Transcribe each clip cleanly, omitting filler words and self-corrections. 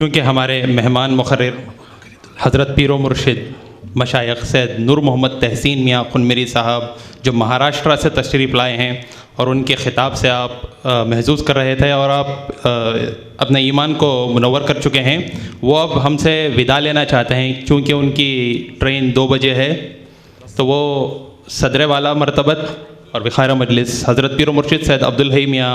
क्योंकि हमारे मेहमान मुक़र्रिर हज़रत पीर व मुर्शिद मशाइख़ सैयद नूर मोहम्मद तहसीन मियाँ खुनमेरी साहब जो महाराष्ट्र से तशरीफ़ लाए हैं और उनके ख़िताब से आप महसूस कर रहे थे और आप अपने ईमान को मुनव्वर कर चुके हैं, वो अब हमसे विदा लेना चाहते हैं क्योंकि उनकी ट्रेन 2 बजे है। तो वो सदर वाला मरतबत और विखार मजलिस हज़रत पीर व मुर्शिद सैयद अब्दुल हई मियाँ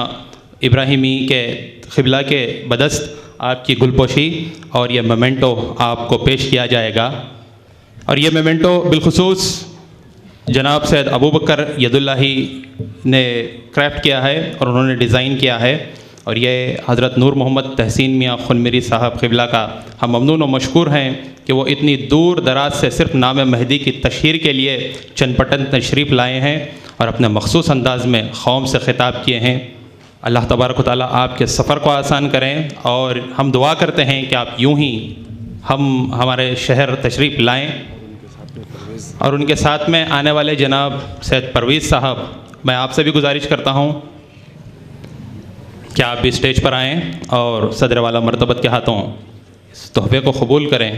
इब्राहिमी के क़िबला के बदस्त आपकी गुलपोशी और ये मोमेंटो आपको पेश किया जाएगा। और ये मोमेंटो बिलखुसूस जनाब सैयद अबू बकर यदुल्लाही ने क्राफ्ट किया है और उन्होंने डिज़ाइन किया है। और ये हज़रत नूर मोहम्मद तहसीन मियाँ खुनमेरी साहब क़िबला का हम ममनून व मशकूर हैं कि वो इतनी दूर दराज से सिर्फ नाम महदी की तशहीर के लिए चनपटन तशरीफ़ लाए हैं और अपने मखसूस अंदाज़ में कौम से ख़िताब किए हैं। अल्लाह तबारक व तआला आपके सफ़र को आसान करें और हम दुआ करते हैं कि आप यूं ही हमारे शहर तशरीफ़ लाएं। और उनके साथ में आने वाले जनाब सैयद परवेज़ साहब, मैं आपसे भी गुजारिश करता हूं कि आप भी स्टेज पर आएँ और सदर वाला मरतबत के हाथों इस तोहफ़े को कबूल करें।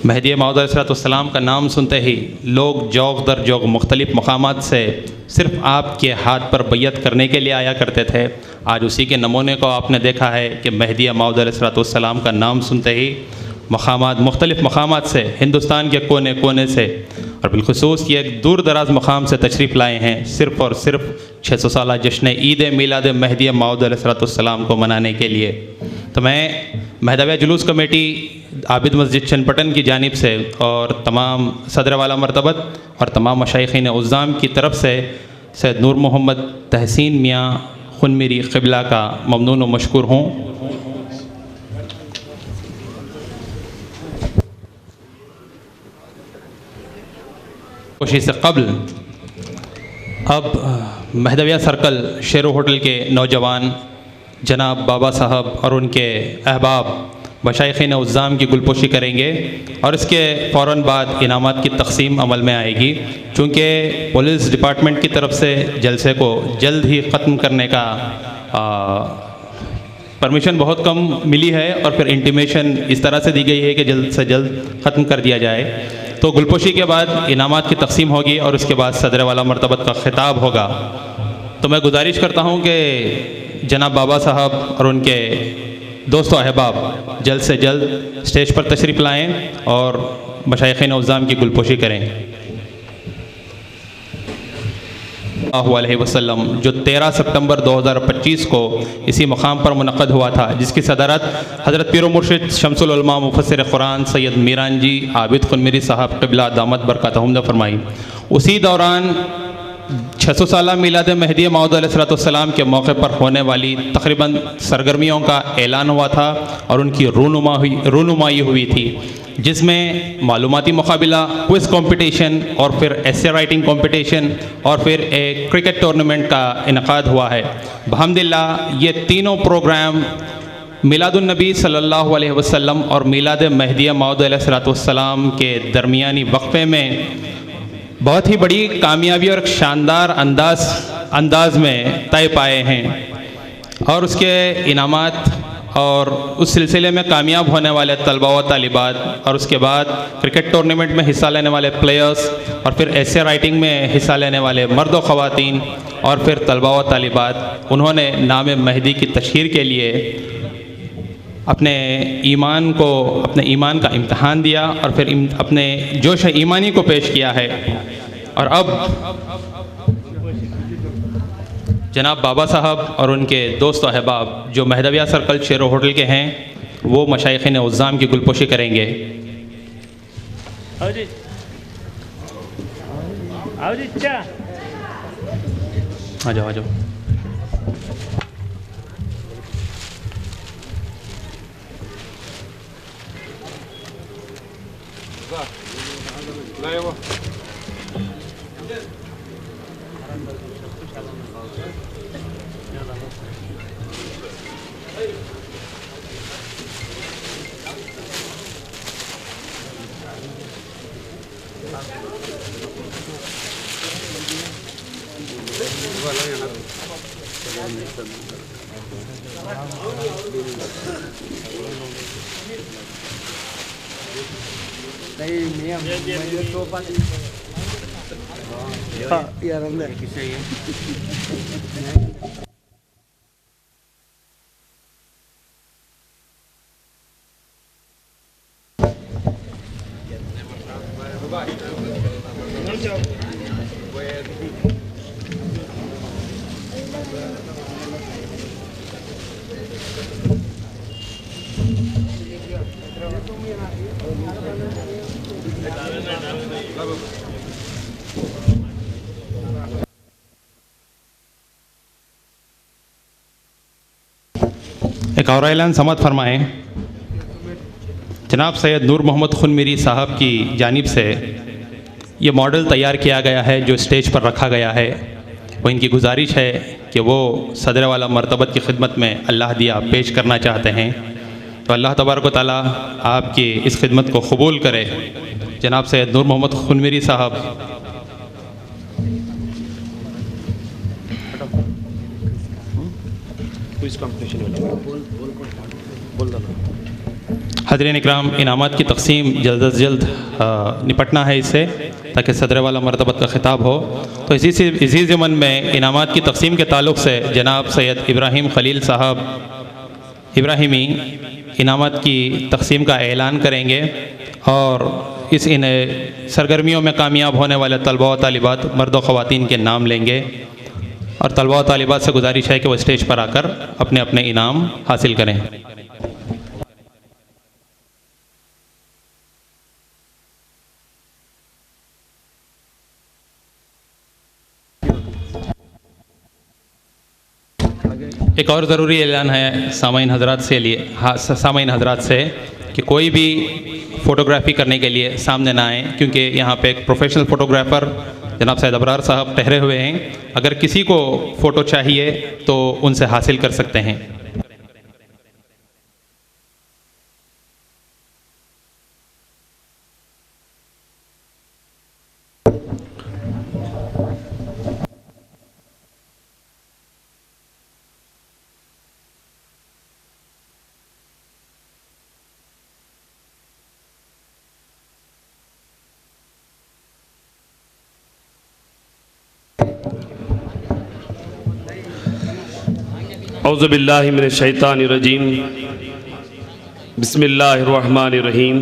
महदी मौऊद अलैहिस्सलाम का नाम सुनते ही लोग जौक़ दर जौक़ मुख्तलिफ़ मकामात से सिर्फ़ आपके हाथ पर बैयत करने के लिए आया करते थे। आज उसी के नमूने को आपने देखा है कि महदी मौऊद अलैहिस्सलाम का नाम सुनते ही मुख्तलिफ़ मकामात से हिंदुस्तान के कोने कोने से और बिलखुसूस ये एक दूर दराज मकाम से तशरीफ़ लाए हैं सिर्फ़ और सिर्फ 600 साला जश्न ईद मिलाद महदी मौऊद अलैहिस्सलाम को मनाने के लिए। तो मैं महदविया जुलूस कमेटी आबिद मस्जिद चनपटन की जानिब से और तमाम सदर वाला मरतबत और तमाम मशाइख़ीन उज़्ज़ाम की तरफ से सैयद नूर मोहम्मद तहसीन मियाँ खुनमेरी क़िबला का ममनून व मशकूर हूँ। कोशिश से कबल अब महदविया सर्कल शेरो होटल के नौजवान जनाब बाबा साहब और उनके अहबाब मशाइख़ीन उज़्ज़ाम की गुलपोशी करेंगे और इसके फ़ौरन बाद इनामात की तक़सीम अमल में आएगी। चूँकि पुलिस डिपार्टमेंट की तरफ से जलसे को जल्द ही ख़त्म करने का परमिशन बहुत कम मिली है और फिर इंटीमेशन इस तरह से दी गई है कि जल्द से जल्द ख़त्म कर दिया जाए। तो गुलपोशी के बाद इनामात की तक़सीम होगी और उसके बाद सदर वाला मरतबत का ख़िताब होगा। तो मैं गुजारिश करता हूँ कि जनाब बाबा साहब और उनके दोस्तों अहबाब जल्द से जल्द स्टेज पर तशरीफ़ लाएँ और मशाइख़ीन उज़्ज़ाम की गुलपोशी करें। वसल्लम जो 13 सितंबर 2025 को इसी मकाम पर मुनक़्क़द हुआ था, जिसकी सदारत हज़रत पीर व मुर्शिद शम्सुल उलमा मुफस्सिर कुरान सैयद मीरान जी आबिद खुनमेरी साहब क़िबला दामत बरकातहुम ने फरमाई। उसी दौरान 600 साला मिलाद महदी मौऊद अलैहिस्सलाम के मौके पर होने वाली तकरीबन सरगर्मियों का ऐलान हुआ था और उनकी रूनुमाई हुई थी, जिसमें मालूमाती मुकाबला, क्विज़ कंपटीशन और फिर एसे राइटिंग कंपटीशन और फिर एक क्रिकेट टूर्नामेंट का इनक़ाद हुआ है। अल्हम्दुलिल्लाह ये तीनों प्रोग्राम मिलादुन्नबी सल्लल्लाहु अलैहि वसल्लम और मिलाद महदी मौऊद अलैहिस्सलाम के दरमियानी वक्फ़े में बहुत ही बड़ी कामयाबी और शानदार अंदाज में तय पाए हैं। और उसके इनामात और उस सिलसिले में कामयाब होने वाले तलबा व तालिबात और उसके बाद क्रिकेट टूर्नामेंट में हिस्सा लेने वाले प्लेयर्स और फिर ऐसे राइटिंग में हिस्सा लेने वाले मर्द व ख़वातीन और फिर तलबा व तालिबात, उन्होंने नाम महदी की तशहीर के लिए अपने ईमान का इम्तहान दिया और फिर अपने जोश ईमानी को पेश किया है। और अब जनाब बाबा साहब और उनके दोस्त अहबाब जो महदविया सर्कल शेरो होटल के हैं, वो मशाइख़ीन उज़्ज़ाम की गुलपोशी करेंगे। आ जाओ आ जाओ। एक और ऐलान समात फरमाएँ। जनाब सैयद नूर मोहम्मद खुनमेरी साहब की जानिब से ये मॉडल तैयार किया गया है जो स्टेज पर रखा गया है। वो इनकी गुजारिश है कि वो सदर वाला मरतबत की खिदमत में अल्लाह दिया पेश करना चाहते हैं, तो अल्लाह तबारक व तआला आपकी इस खिदमत को कबूल करे। जनाब सैयद नूर मोहम्मद खुनमेरी साहब। हज़रात इकराम, इनामात की तकसीम जल्द अज जल्द निपटना है इससे, ताकि सदर वाला मरतबत का ख़िताब हो। तो इसी ज़मन में इनामात की तकसीम के ताल्लुक़ से जनाब सैयद इब्राहिम खलील साहब इब्राहिमी इनामात की तकसीम का ऐलान करेंगे और इस इन सरगर्मियों में कामयाब होने वाले तलबा व तालिबात मर्द व ख़वातीन के नाम लेंगे और तलबा व तालिबात से गुजारिश है कि वो स्टेज पर आकर अपने अपने इनाम हासिल करें। एक और ज़रूरी ऐलान है सामाईन हज़रात से कि कोई भी फ़ोटोग्राफ़ी करने के लिए सामने ना आए, क्योंकि यहाँ पे एक प्रोफेशनल फ़ोटोग्राफ़र जनाब सैयद अबरार साहब ठहरे हुए हैं। अगर किसी को फ़ोटो चाहिए तो उनसे हासिल कर सकते हैं। औज़ुबिल्लाहि मिनश शैतानिर रजीम, बिस्मिल्लाहिर रहमानिर रहीम।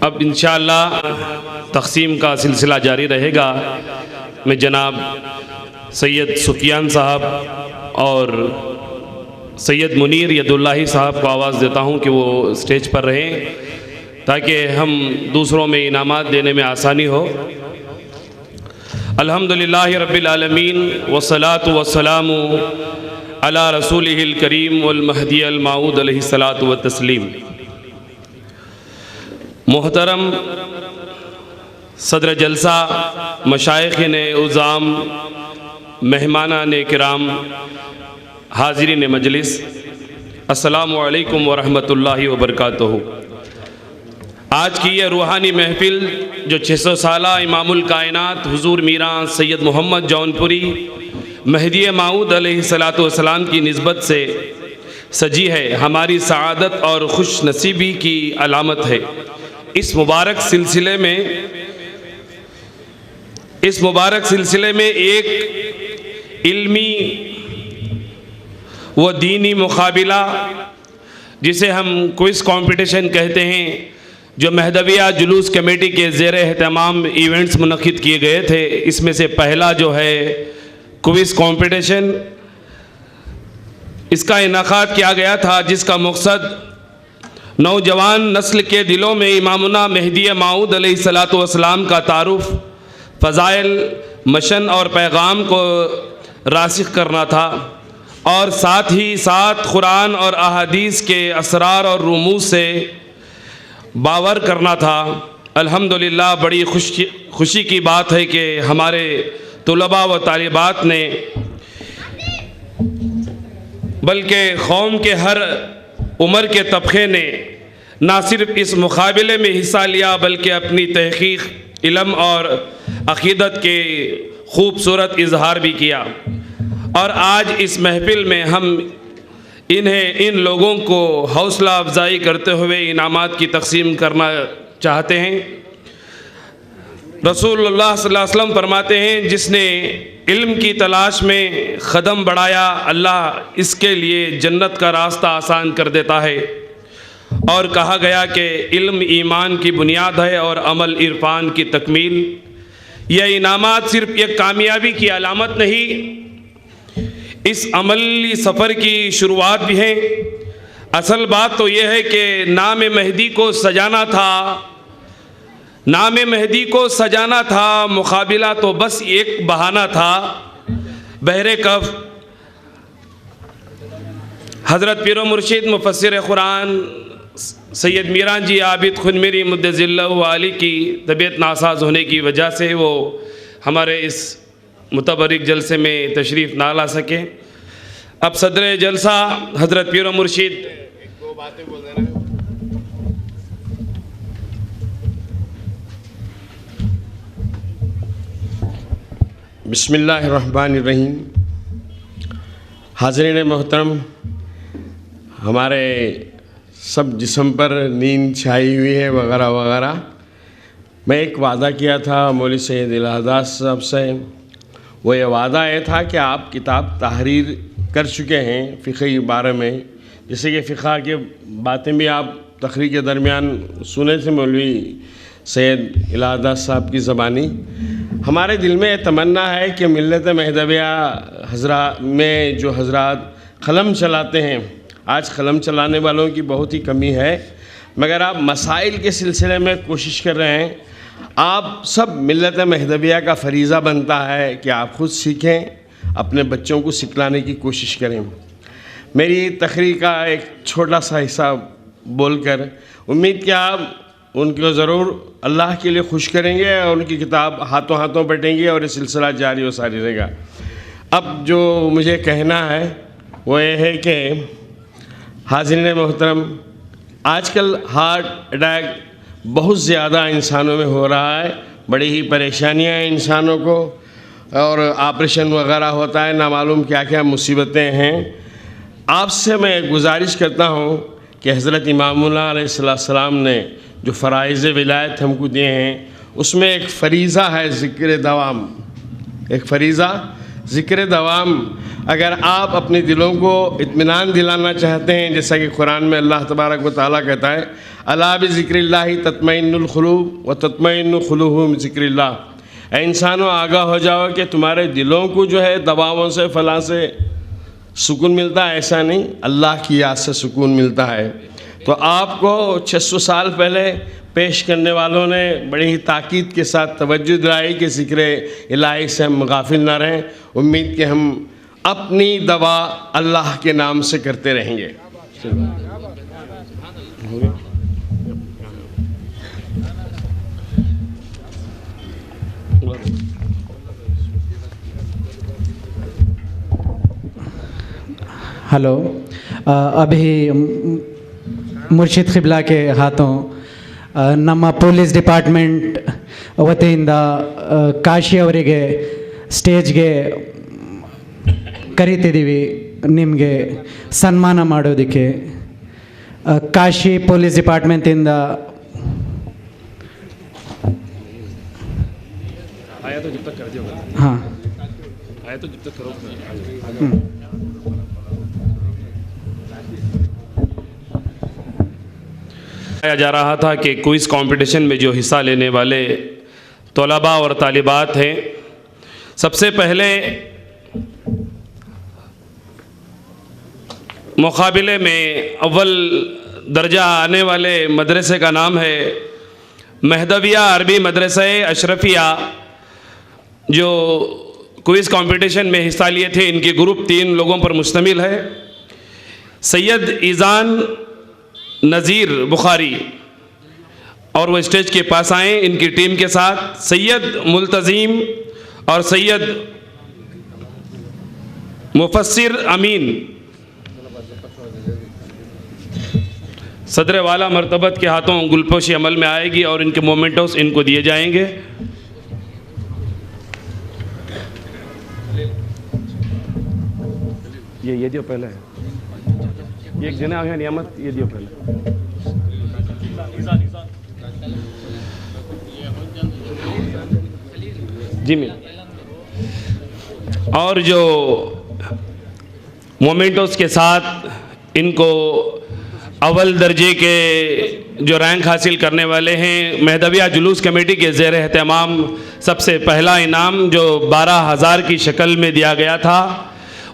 अब इंशाअल्लाह तक़सीम का सिलसिला जारी रहेगा। मैं जनाब सैयद सुफियान साहब और सैयद मुनीर यदुल्लाही साहब को आवाज़ देता हूँ कि वो स्टेज पर रहें, ताकि हम दूसरों में इनामात देने में आसानी हो। अल्हम्दुलिल्लाहि रब्बिल आलमीन वस्सलातु वस्सलामु अला रसूलिहिल करीम वल महदील माऊद अलैहिस्सलातु व तस्लीम। मोहतरम सदर जलसा, मशाइख़िन उज़ाम, मेहमानान किराम, हाज़रीन मजलिस, अस्सलामु अलैकुम व रहमतुल्लाहि व बरकातुहू। आज की ये रूहानी महफिल जो 600 साला इमामुल कायनात हुजूर मीरा सैयद मोहम्मद जौनपुरी महदी माऊद अलैहिस्सलातु वस्सलाम की निस्बत से सजी है, हमारी सआदत और खुश नसीबी की अलामत है। इस मुबारक सिलसिले में एक इल्मी व दीनी मुकाबिला, जिसे हम क्विज़ कंपटीशन कहते हैं, जो महदविया जुलूस कमेटी के ज़ेर एहतमाम इवेंट्स मुनक़िद किए गए थे, इसमें से पहला जो है क्विज़ कंपटीशन, इसका इनाक़ाद किया गया था, जिसका मकसद नौजवान नस्ल के दिलों में इमामुना महदी माऊद अलैहिस्सलातु वस्सलाम का तारुफ़, फ़ज़ाइल, मशन और पैगाम को रासिख़ करना था, और साथ ही साथ कुरान और अहादीस के असरार और रुमूज़ से बावर करना था। अल्हम्दुलिल्लाह, बड़ी खुशी की बात है कि हमारे तुलबा व तालिबात ने, बल्कि कौम के हर उम्र के तबक़े ने ना सिर्फ इस मुकाबले में हिस्सा लिया बल्कि अपनी तहकीक, इल्म और अक़ीदत के खूबसूरत इजहार भी किया। और आज इस महफिल में हम इन लोगों को हौसला अफजाई करते हुए इनामात की तकसीम करना चाहते हैं। रसूलुल्लाह सल्लल्लाहु अलैहि वसल्लम फरमाते हैं, जिसने इल्म की तलाश में क़दम बढ़ाया, अल्लाह इसके लिए जन्नत का रास्ता आसान कर देता है। और कहा गया कि इल्म ईमान की बुनियाद है और अमल इरफान की तकमील। यह इनामात सिर्फ एक कामयाबी की अलामत नहीं, इस अमली सफ़र की शुरुआत भी है। असल बात तो यह है कि नाम मेहदी को सजाना था, मुकाबिला तो बस एक बहाना था। बहरे कफ हज़रत पीर मुर्शिद मुफस्सिर कुरान सैयद मीरान जी आबिद खुनमेरी मुद्दज़िल्लहु आली की तबीयत नासाज होने की वजह से वो हमारे इस मुतबरिक जलसे में तशरीफ़ ना ला सके। अब सदर जलसा हज़रत पीर मुर्शिद दो बातें बोल रहे हैं। बिस्मिल्लाहिर्रहमानिर्रहीम। हाज़रीन मोहतरम, हमारे सब जिस्म पर नींद छाई हुई है वगैरह वगैरह। मैं एक वादा किया था मौलवी सैयद इलाहादास साहब से। वो ये वादा ये था कि आप किताब तहरीर कर चुके हैं फ़िक़ही बारे में, जैसे कि फ़िक़ा के बातें भी आप तकरीर के दरमियान सुने थे मौलवी सैयद इलाहादास साहब की ज़बानी। हमारे दिल में तमन्ना है कि मिल्लत महदविया हज़रा में जो हज़रात क़लम चलाते हैं, आज क़लम चलाने वालों की बहुत ही कमी है, मगर आप मसाइल के सिलसिले में कोशिश कर रहे हैं। आप सब मिल्लत महदविया का फ़रीज़ा बनता है कि आप ख़ुद सीखें, अपने बच्चों को सिखलाने की कोशिश करें। मेरी तकरीर का एक छोटा सा हिस्सा बोलकर उम्मीद कि आप उनको ज़रूर अल्लाह के लिए खुश करेंगे और उनकी किताब हाथों हाथों बटेंगे और ये सिलसिला जारी व सारी रहेगा। अब जो मुझे कहना है वो ये है कि हाज़रीन मोहतरम, आजकल हार्ट अटैक बहुत ज़्यादा इंसानों में हो रहा है, बड़ी ही परेशानियां हैं इंसानों को, और ऑपरेशन वगैरह होता है, ना मालूम क्या क्या मुसीबतें हैं। आपसे मैं गुजारिश करता हूँ कि हज़रत इमामुल्लाह अलैहिस्सलाम ने जो फ़राइज़ विलायत हमको दिए हैं, उसमें एक फ़रीज़ा है ज़िक्र दवाम, एक फ़रीज़ा ज़िक्र दवाम। अगर आप अपने दिलों को इत्मीनान दिलाना चाहते हैं, जैसा कि कुरान में अल्लाह तबारक व तआला कहता है, अला बिज़िक्रिल्लाहि तत्मइन्नुल क़ुलूब व तत्मइन्नु क़ुलूबुहुम बिज़िक्रिल्लाह। इंसानों आगाह हो जाओ कि तुम्हारे दिलों को जो है दवाओं से फलां से सुकून मिलता है, ऐसा नहीं, अल्लाह की याद से सुकून मिलता है। तो आपको 600 साल पहले पेश करने वालों ने बड़ी ही ताकीद के साथ तवज्जो दिलाई कि ज़िक्र इलाही से हम गाफिल ना रहें। उम्मीद कि हम अपनी दवा अल्लाह के नाम से करते रहेंगे। हेलो, अभी मुर्शिद क़िबला के हाथों ನಮ್ಮ ಪೊಲೀಸ್ ಡಿಪಾರ್ಟ್ಮೆಂಟ್ ವತಿಯಿಂದ ಕಾಶಿ ಅವರಿಗೆ ಸ್ಟೇಜ್ಗೆ ಕರೀತಿದ್ದೀವಿ ನಿಮಗೆ ಸನ್ಮಾನ ಮಾಡೋದಕ್ಕೆ। ಕಾಶಿ ಪೊಲೀಸ್ ಡಿಪಾರ್ಟ್ಮೆಂಟಿಂದ ಹಾಂ जा रहा था कि क्विज़ कंपटीशन में जो हिस्सा लेने वाले तलबा और तालिबात हैं, सबसे पहले मुकाबले में अव्वल दर्जा आने वाले मदरसे का नाम है महदविया अरबी मदरसा अशरफिया, जो क्विज़ कंपटीशन में हिस्सा लिए थे। इनके ग्रुप 3 लोगों पर मुश्तमिल है। सैयद ईज़ान नज़ीर बुखारी, और वो स्टेज के पास आए इनकी टीम के साथ। सैयद मुल्तज़ीम और सैयद मुफस्सिर अमीन सदर वाला मरतबत के हाथों गुलपोशी अमल में आएगी और इनके मोमेंटोस इनको दिए जाएंगे। ये दियो पहले, ये एक जना है नियामत, ये दियो पहले। जी मिल। और जो मोमेंटोस के साथ इनको अव्वल दर्जे के जो रैंक हासिल करने वाले हैं, महदविया जुलूस कमेटी के ज़ेर एहतमाम सबसे पहला इनाम जो 12,000 की शक्ल में दिया गया था,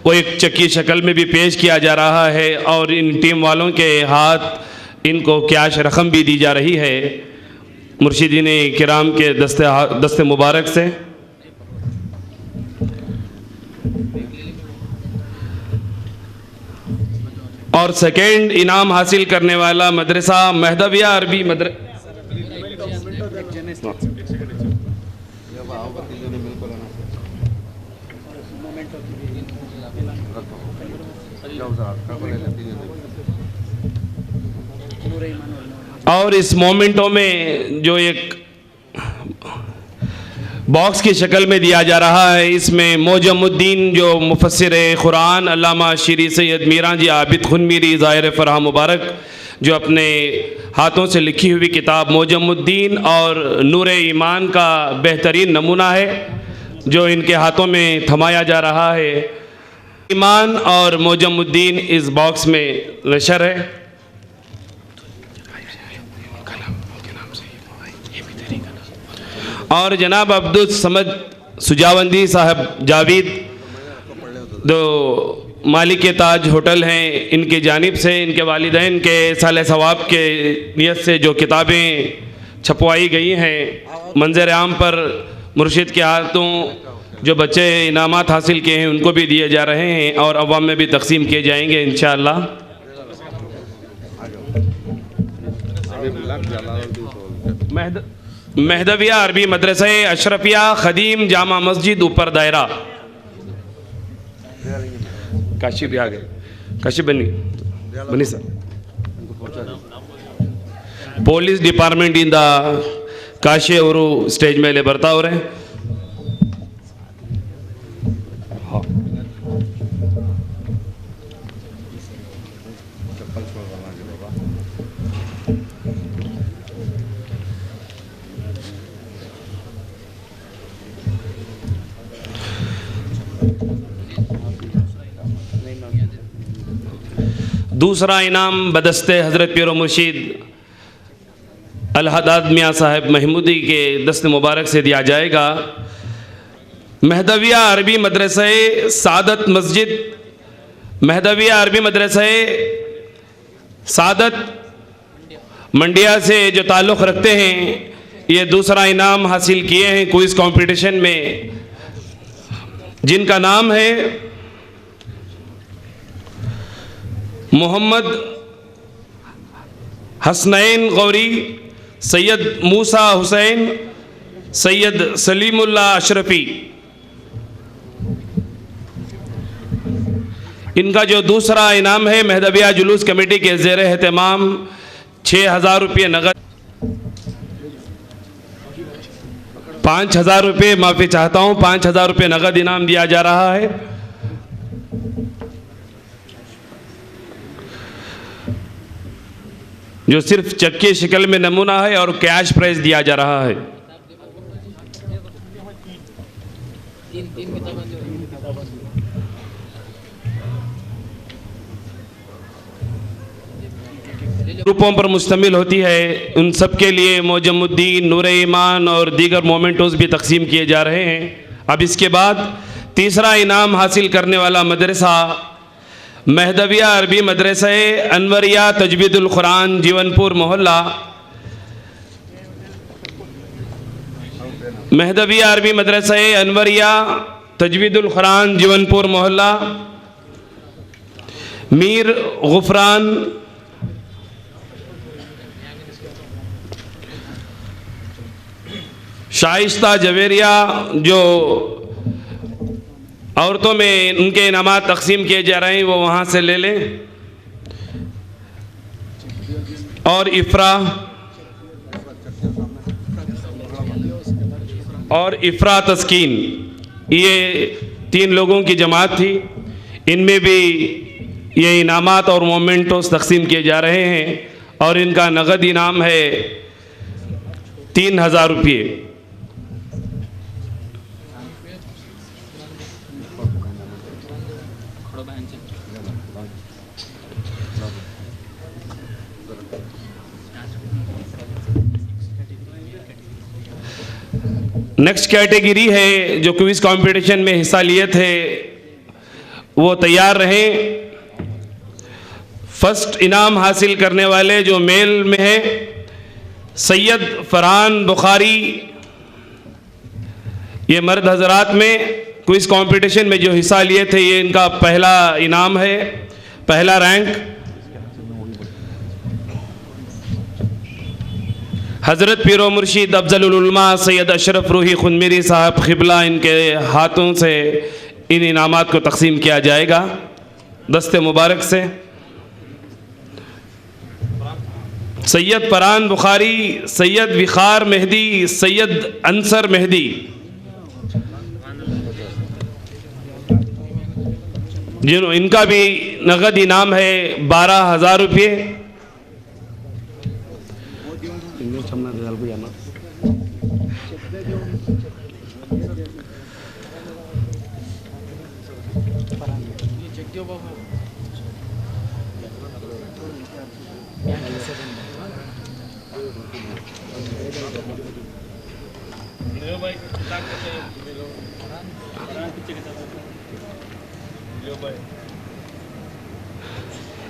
वो एक चक्की शक्ल में भी पेश किया जा रहा है और इन टीम वालों के हाथ इनको कैश रकम भी दी जा रही है मुर्शिदीन किराम के दस्ते मुबारक से। और सेकेंड इनाम हासिल करने वाला मदरसा महदविया अरबी और इस मोमेंटों में जो एक बॉक्स की शक्ल में दिया जा रहा है, इसमें मोजमुद्दीन जो मुफस्सिर कुरान अल्लामा शीरी सैयद मीरां जी आबिद खुनमीरी ज़ाहिर फरहा मुबारक जो अपने हाथों से लिखी हुई किताब मोजमुद्दीन और नूर ईमान का बेहतरीन नमूना है जो इनके हाथों में थमाया जा रहा है। ईमान और मोजमुद्दीन इस बॉक्स में नशर है। और जनाब अब्दुल समद सुजावंदी साहब जावेद जो मालिक ताज होटल हैं, इनकी जानिब से इनके वालिदैन के साले सवाब के नियत से जो किताबें छपवाई गई हैं, मंजर आम पर मुर्शिद के हाथों जो बच्चे इनामात हासिल किए हैं उनको भी दिए जा रहे हैं और अवाम में भी तकसीम किए जाएंगे इंशाअल्लाह। महदविया अरबी मदरसा अशरफिया खदीम जामा मस्जिद ऊपर दायरा काशिफ आ गए, काशिफ बनी सर ಪೊಲೀಸ್ ಡಿಪಾರ್ಟ್ಮೆಂಟಿಂದ ಕಾಶಿ ಅವರು ಸ್ಟೇಜ್ ಮೇಲೆ ಬರ್ತಾವ್ರೆ। दूसरा इनाम बदस्ते हज़रत पीर मुर्शिद अलहदाद मियाँ साहब महमूदी के दस्त मुबारक से दिया जाएगा। महदविया अरबी मदरसा सादत मस्जिद, महदविया अरबी मदरसा सादत मंडिया से जो ताल्लुक़ रखते हैं, ये दूसरा इनाम हासिल किए हैं क्विज़ कंपटीशन में, जिनका नाम है मोहम्मद हसनैन गौरी, सैयद मूसा हुसैन, सैयद सलीमुल्लाह अशरफी। इनका जो दूसरा इनाम है महदविया जुलूस कमेटी के ज़ेर एहतमाम 6,000 रुपये नगद, 5,000 रुपये माफ़ी चाहता हूँ, 5,000 रुपये नगद इनाम दिया जा रहा है। जो सिर्फ चेक की शक्ल में नमूना है और कैश प्राइज दिया जा रहा है। ग्रुपों पर मुश्तमिल होती है, उन सब के लिए मोजमुद्दीन, नूर ईमान और दीगर मोमेंटोस भी तकसीम किए जा रहे हैं। अब इसके बाद तीसरा इनाम हासिल करने वाला मदरसा महदविया अरबी मदरसा अनवरिया तजवीदुल कुरान जीवनपुर मोहल्ला, महदविया अरबी मदरसा अनवरिया तजवीदुल कुरान जीवनपुर मोहल्ला, मीर गुफरान शाइस्ता जवेरिया जो औरतों में उनके इनामात तकसीम किए जा रहे हैं वो वहाँ से ले लें। और इफ़रा तस्कीन, ये 3 लोगों की जमात थी। इनमें भी ये इनामात और मोमेंटोस तकसीम किए जा रहे हैं और इनका नगद इनाम है 3000 रुपये। नेक्स्ट कैटेगरी है जो क्विज कंपटीशन में हिस्सा लिए थे, वो तैयार रहें। फर्स्ट इनाम हासिल करने वाले जो मेल में है सैयद फरहान बुखारी। ये मर्द हजरात में क्विज कंपटीशन में जो हिस्सा लिए थे, ये इनका पहला इनाम है, पहला रैंक। हज़रत पीरो मुर्शिद अफजलुल उलमा सैयद अशरफ रूही खुनमेरी साहब क़िबला, इनके हाथों से इन इनामात को तकसीम किया जाएगा दस्ते मुबारक से। सैयद फरहान बुखारी, सैयद विखार मेहदी, सैयद अंसर मेहदी, जिन्हों इनका भी नगद इनाम है 12,000 रुपये।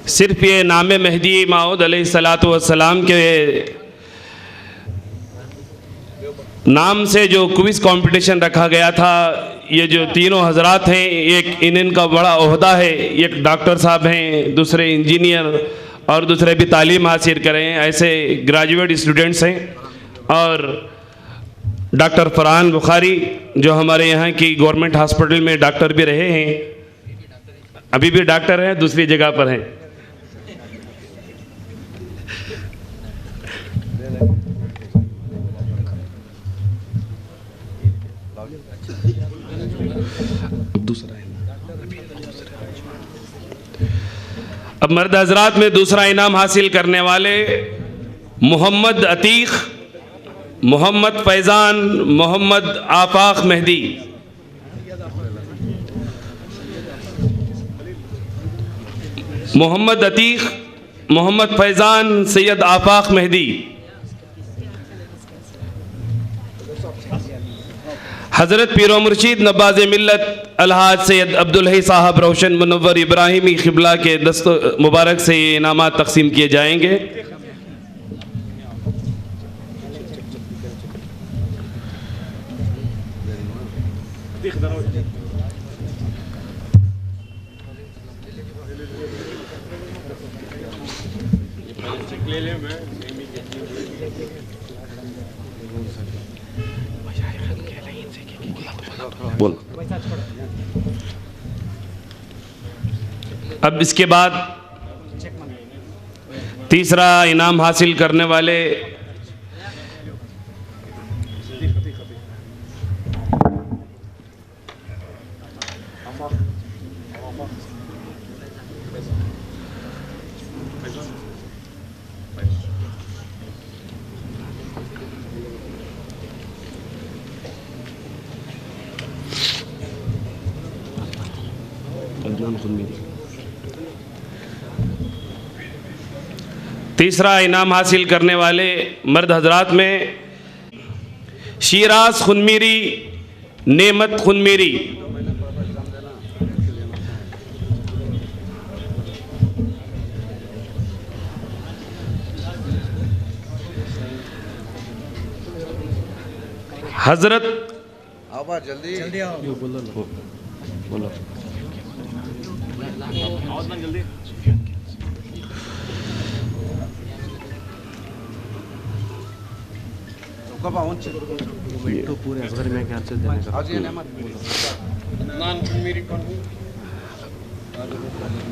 सिर्फ ये नाम मेहदी माऊद अलैहिस्सलातु वस्सलाम के नाम से जो क्विज कंपटीशन रखा गया था, ये जो तीनों हजरात हैं, एक इनका बड़ा ओहदा है। एक डॉक्टर साहब हैं, दूसरे इंजीनियर और दूसरे भी तालीम हासिल करें, ऐसे ग्रेजुएट स्टूडेंट्स हैं। और डॉक्टर फरहान बुखारी जो हमारे यहाँ की गवर्नमेंट हॉस्पिटल में डॉक्टर भी रहे हैं, अभी भी डॉक्टर हैं, दूसरी जगह पर हैं। अब मर्द हजरात में दूसरा इनाम हासिल करने वाले मोहम्मद अतीक, मोहम्मद फैज़ान, मोहम्मद आफाक मेहदी। मोहम्मद अतीक, मोहम्मद फैज़ान, सैयद आफाक मेहदी। हज़रत पीरो मुर्शिद नवाज़ मिल्लत अलहाज सैयद अब्दुल हई साहब रोशन मुनव्वर इब्राहिमी क़िबला के दस्तों मुबारक से ये इनामात तकसीम किए जाएंगे। बोल। अब इसके बाद तीसरा इनाम हासिल करने वाले तीसरा इनाम हासिल करने वाले मर्द हजरात में शिराज खुनमेरी, नेमत खुनमेरी। हजरत जल्दी आओ बोलो। तो पूरे असगर में क्या से देने का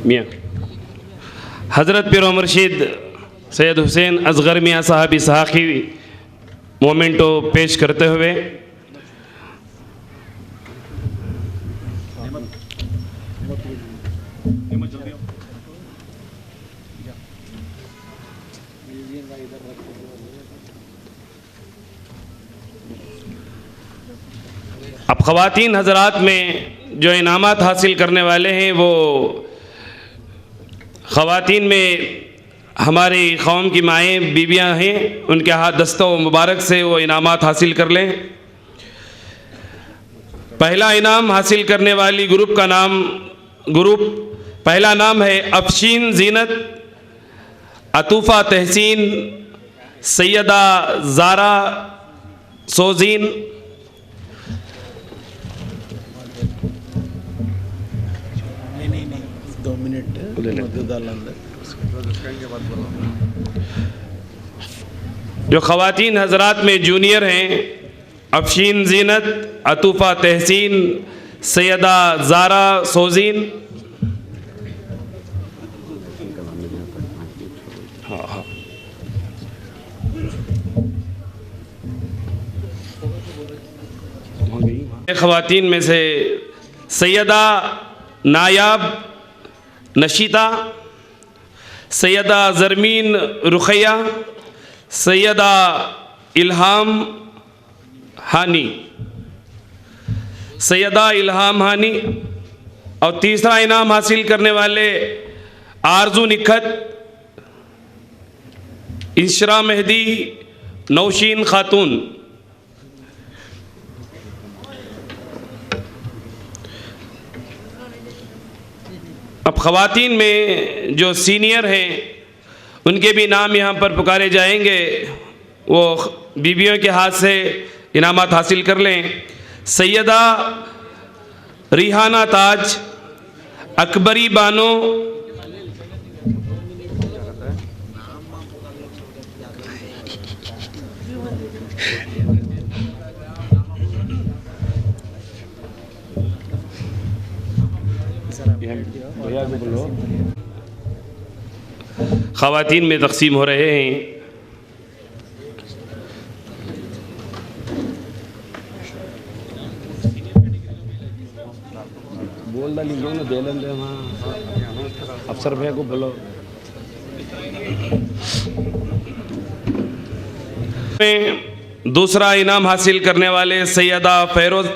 मियाँ हज़रत पीरो मुर्शिद सैयद हुसैन असगर मियाँ साहब इसहाक़ी मोमेंटो पेश करते हुए अब ख़वातीन हज़रात में जो इनामात हासिल करने वाले हैं वो ख़वातीन में हमारी कौम की माएँ बीवियाँ हैं, उनके हाथ दस्तों मुबारक से वो इनामात हासिल कर लें। पहला इनाम हासिल करने वाली पहला नाम है अफशीन ज़ीनत अतूफ़ा तहसीन सैयदा ज़ारा सोजीन। जो ख़वातीन हज़रात में जूनियर हैं अफशीन ज़ीनत अतूफ़ा तहसीन सैयदा ज़ारा सोजीन। ख़वातीन में से सैयदा नायाब नशीता सैयदा ज़रमीन रुखैया सैयदा इल्हाम हानी और तीसरा इनाम हासिल करने वाले आरजू निखत इशरा मेहदी नौशीन खातून। अब ख़वातीन में जो सीनियर हैं उनके भी नाम यहाँ पर पुकारे जाएंगे, वो बीवियों के हाथ से इनामात हासिल कर लें। सैयदा रिहाना ताज अकबरी बानो ख़वातीन में तक़सीम हो रहे हैं। बोल डाली ना दे लेंगे वहाँ अफसर भैया को बोलो। दूसरा इनाम हासिल करने वाले सैयदा फ़ैरोज़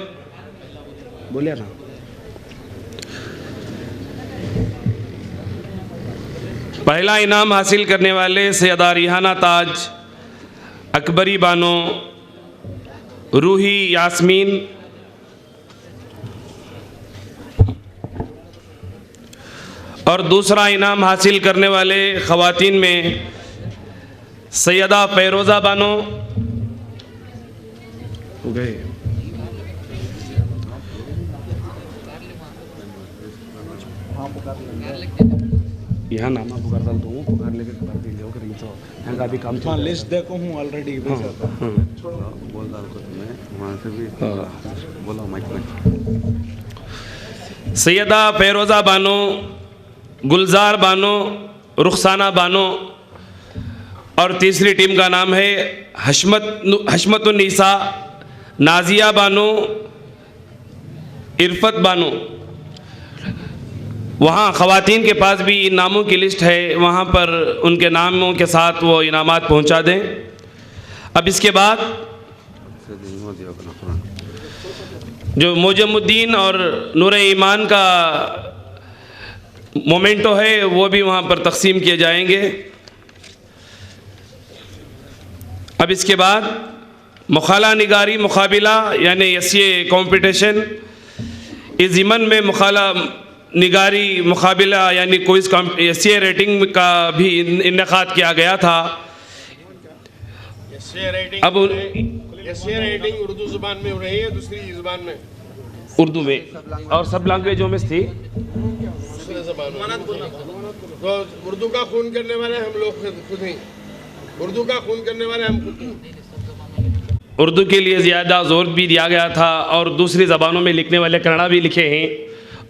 बोलिए ना। पहला इनाम हासिल करने वाले सैयदा रिहाना ताज अकबरी बानो रूही यास्मीन। और दूसरा इनाम हासिल करने वाले ख़वातीन में सैयदा फ़ैरोज़ा बानो हो गए। यहाँ नामा पुकार डाल दूँ पुकार लेके कर दीजिए ओके नहीं तो यहाँ का भी काम हाँ लिस्ट देखो हूँ ऑलरेडी हाँ बोल डाल को तुम्हें वहाँ से भी बोलो माइक में। सैयदा फ़ैरोज़ा बानो गुलजार बानो रुखसाना बानो और तीसरी टीम का नाम है हशमतुन्निसा नाजिया बानो इरफत बानो। वहाँ ख़वातीन के पास भी नामों की लिस्ट है, वहाँ पर उनके नामों के साथ वो इनामात पहुँचा दें। अब इसके बाद जो मोजमुद्दीन और नूर ईमान का मोमेंटो है वो भी वहाँ पर तक़सीम किए जाएंगे। अब इसके बाद मुखाला निगारी मुकाबिला यानी एसए कॉम्पिटिशन। इस ज़िमन में मुखाला निगारी मुकाबिला यानी क्विज़ एसए रेटिंग का भी इन्नेकाद किया गया था। अब एसए रेटिंग उर्दू ज़ुबान में हो रही है, दूसरी ज़ुबान में उर्दू में और सब लैंग्वेजों में थी। तो उर्दू का खून करने वाले हम लोग खुद ही, उर्दू का खून करने वाले हम खुद। उर्दू के लिए ज़्यादा ज़ोर भी दिया गया था और दूसरी ज़बानों में लिखने वाले कन्नड़ा भी लिखे हैं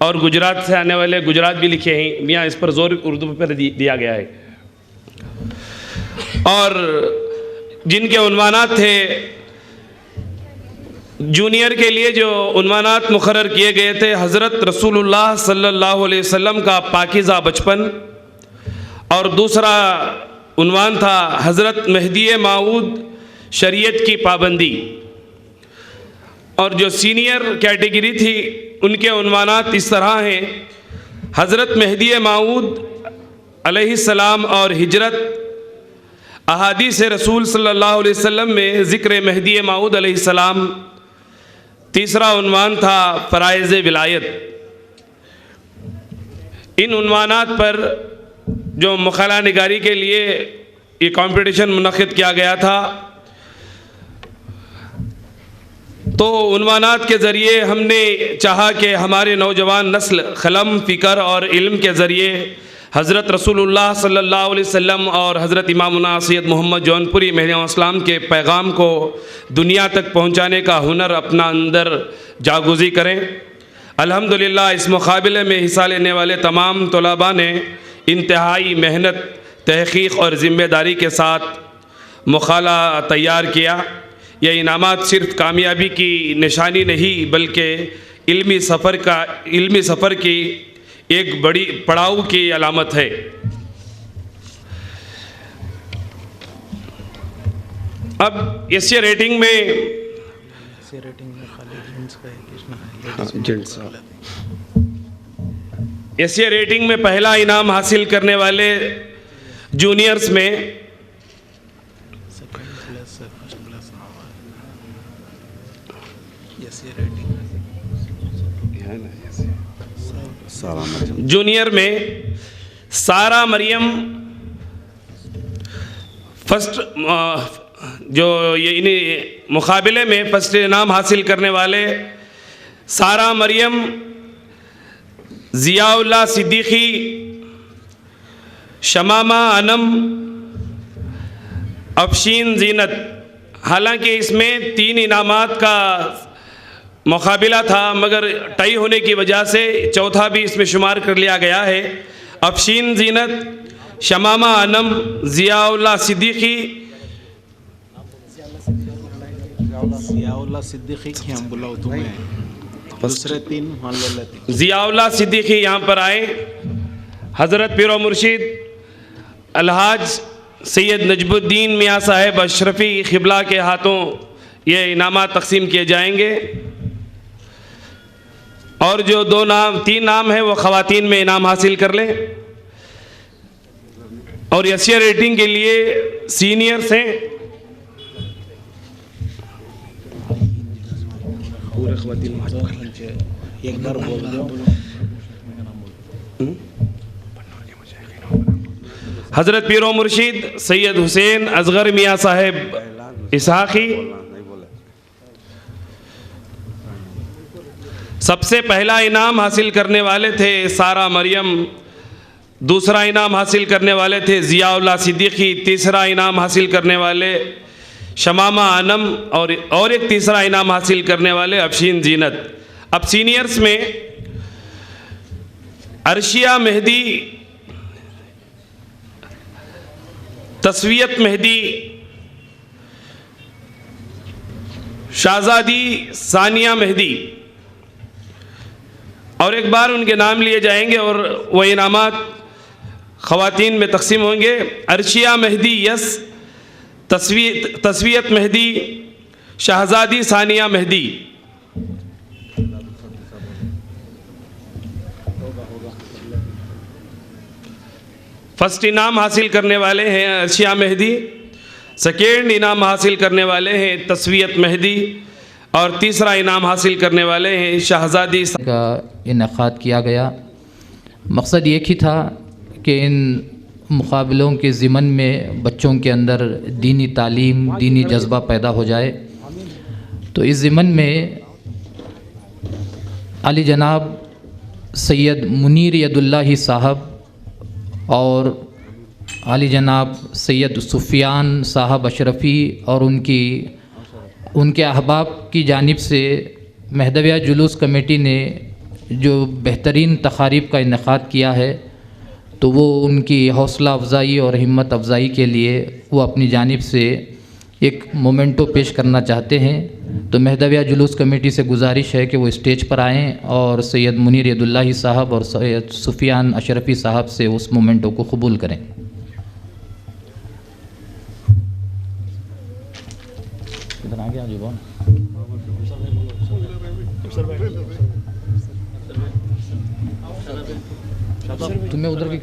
और गुजरात से आने वाले गुजरात भी लिखे हैं। यहाँ इस पर ज़ोर उर्दू पर दिया गया है। और जिनके उन्वानात थे, जूनियर के लिए जो उन्वानात मुकर्रर किए गए थे, हज़रत रसूलुल्लाह सल्लल्लाहु अलैहि वसल्लम का पाकीज़ा बचपन, और दूसरा उन्वान था हज़रत मेहदी मऊद शरीयत की पाबंदी। और जो सीनियर कैटेगरी थी उनके उन्वानात इस तरह हैं: हज़रत मेहदी मऊद अलैहिस्सलाम और हिजरत, अहादीस रसूल सल्लल्लाहु अलैहि वसल्लम में ज़िक्र मेहदी मऊद अलैहिस्सलाम। तीसरा उन्वान था फ़राइज़ विलायत। इन उन्वानात पर जो मुखला निगारी के लिए ये कंपटीशन मुनक़िद किया गया था, तो उन्वानात के ज़रिए हमने चाहा कि हमारे नौजवान नस्ल क़लम, फ़िक्र और इल्म के ज़रिए हज़रत रसूलुल्लाह सल्लल्लाहु अलैहि वसल्लम और हज़रत इमामुना सैयद मोहम्मद जौनपुरी अलैहिस्सलाम के पैगाम को दुनिया तक पहुँचाने का हुनर अपना अंदर जागुज़ी करें। अल्हम्दुलिल्लाह इस मुकाबले में हिस्सा लेने वाले तमाम तलबा ने इंतहाई मेहनत, तहक़ीक़ और ज़िम्मेदारी के साथ मुकाला तैयार किया। यह इनामात सिर्फ़ कामयाबी की निशानी नहीं बल्कि इल्मी सफ़र की एक बड़ी पड़ाव की अलामत है। अब एशिया रेटिंग में एशिया रेटिंग में पहला इनाम हासिल करने वाले जूनियर्स में जूनियर में सारा मरियम फर्स्ट, जो ये इन्हीं मुकाबले में फर्स्ट इनाम हासिल करने वाले सारा मरियम, ज़ियाउल्लाह सिद्दीकी, शमामा अनम, अफशीन ज़ीनत। हालांकि इसमें 3 इनामात का मुकाबला था, मगर टाई होने की वजह से चौथा भी इसमें शुमार कर लिया गया है। अफशीन ज़ीनत, शमामा अनम, ज़ियाउल्लाह सिद्दीकी, ज़ियाउल्लाह सिद्दीकी यहाँ पर आए। हज़रत पीर मुर्शिद अलहाज सैयद नजमुद्दीन मियाँ साहेब अशरफ़ी क़िबला के हाथों ये इनामात तकसीम किए जाएंगे। और जो 3 नाम है वो ख़वातीन में इनाम हासिल कर लें। और एशिया रेटिंग के लिए सीनियर्स हैं हज़रत पीर मुर्शिद सैयद हुसैन असगर मियाँ साहेब इसहाक़ी। सबसे पहला इनाम हासिल करने वाले थे सारा मरियम, दूसरा इनाम हासिल करने वाले थे ज़ियाउल्लाह सिद्दीकी, तीसरा इनाम हासिल करने वाले शमामा अनम और एक तीसरा इनाम हासिल करने वाले अफशीन ज़ीनत। अब सीनियर्स में अर्शिया मेहदी, तस्वीयत मेहदी, शाहज़ादी सानिया मेहदी, और एक बार उनके नाम लिए जाएंगे और वह इनामात ख़वातीन में तकसीम होंगे। अर्शिया मेहदी यस, तस्वीयत मेहदी, शाहज़ादी सानिया मेहदी। फर्स्ट इनाम हासिल करने वाले हैं अर्शिया मेहदी, सेकेंड इनाम हासिल करने वाले हैं तस्वीयत मेहदी, और तीसरा इनाम हासिल करने वाले हैं शाहज़ादी का इनेकाद किया गया। मकसद एक ही था कि इन मुकाबलों के ज़िमन में बच्चों के अंदर दीनी तालीम, दीनी जज्बा पैदा हो जाए। तो इस ज़िमन में अली जनाब सैयद मुनीर यदुल्लाही साहब और अली जनाब सैयद सुफियान साहब अशरफ़ी और उनके अहबाब की जानिब से महदविया जुलूस कमेटी ने जो बेहतरीन तकारीब का इनेकाद किया है, तो वो उनकी हौसला अफजाई और हिम्मत अफजाई के लिए वो अपनी जानिब से एक मोमेंटो पेश करना चाहते हैं। तो महदविया जुलूस कमेटी से गुजारिश है कि वो स्टेज पर आएँ और सैयद मुनीर यदुल्लाही साहब और सैयद सुफियान अशरफी साहब से उस मोमेंटो को कबूल करें। इधर आ गया जी तुम्हें उधर की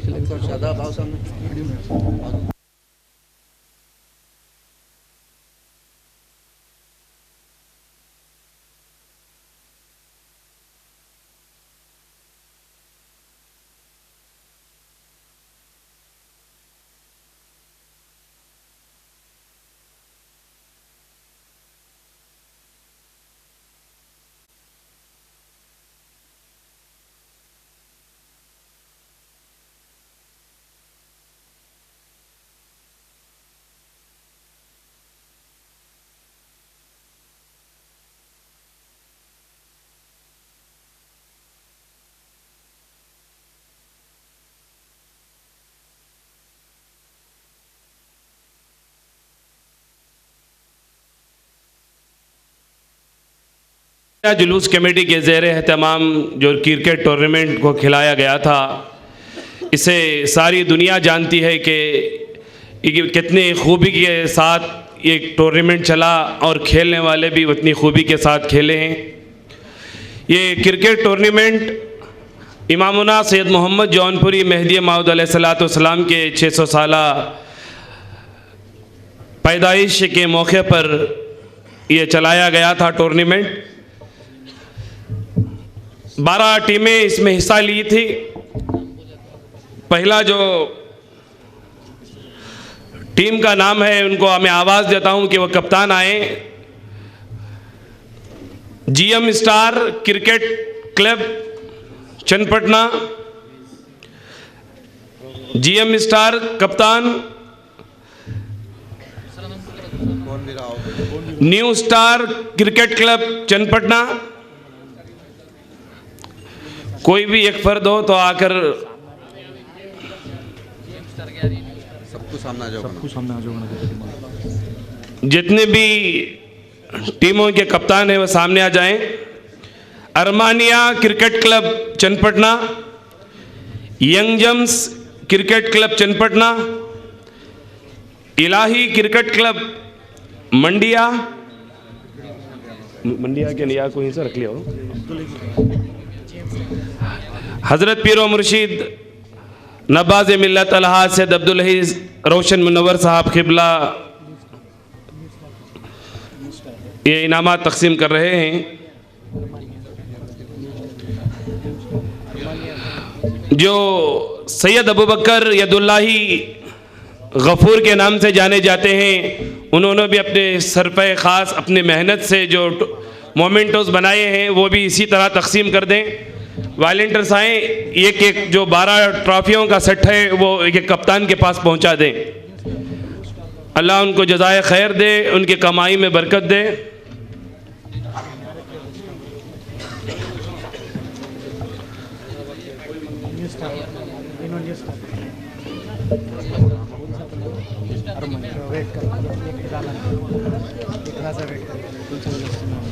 जुलूस कमेटी के ज़ेर एहतमाम जो क्रिकेट टूर्नामेंट को खिलाया गया था, इसे सारी दुनिया जानती है कि कितनी खूबी के साथ ये टूर्नामेंट चला और खेलने वाले भी उतनी खूबी के साथ खेले हैं। ये क्रिकेट टूर्नामेंट इमामुना सैयद मोहम्मद जौनपुरी मेहदी मौऊद अलैहिस्सलाम के 600 साला पैदाइश के मौके पर ये चलाया गया था टूर्नामेंट। 12 टीमें इसमें हिस्सा ली थी। पहला जो टीम का नाम है उनको मैं आवाज़ देता हूं कि वो कप्तान आए। GM star cricket club Channapatna, GM star कप्तान, new star cricket club Channapatna. कोई भी एक फर्द हो तो आकर सबको सामने आ जाओ। जितने भी टीमों के कप्तान हैं वो सामने आ जाएं। अरमानिया cricket club Channapatna, young gems cricket club Channapatna, Ilahi cricket club Mandya के निया को ही से रख लिया हो। हज़रत पीरो मुर्शिद नवाज़ मिल्लत अलहाज सैयद अब्दुल अज़ीज़ रोशन मुनव्वर साहब क़िबला ये इनामात तकसीम कर रहे हैं। जो सैयद अबू बकर यदुल्लाही गफूर के नाम से जाने जाते हैं, उन्होंने भी अपने सरपे ख़ास अपने मेहनत से जो मोमेंटोस बनाए हैं वो भी इसी तरह तकसीम कर दें। वॉलंटियर्स आएँ, एक एक जो 12 ट्रॉफियों का सेट है वो एक कप्तान के पास पहुंचा दें। अल्लाह उनको जज़ाए खैर दे, उनकी कमाई में बरकत दे।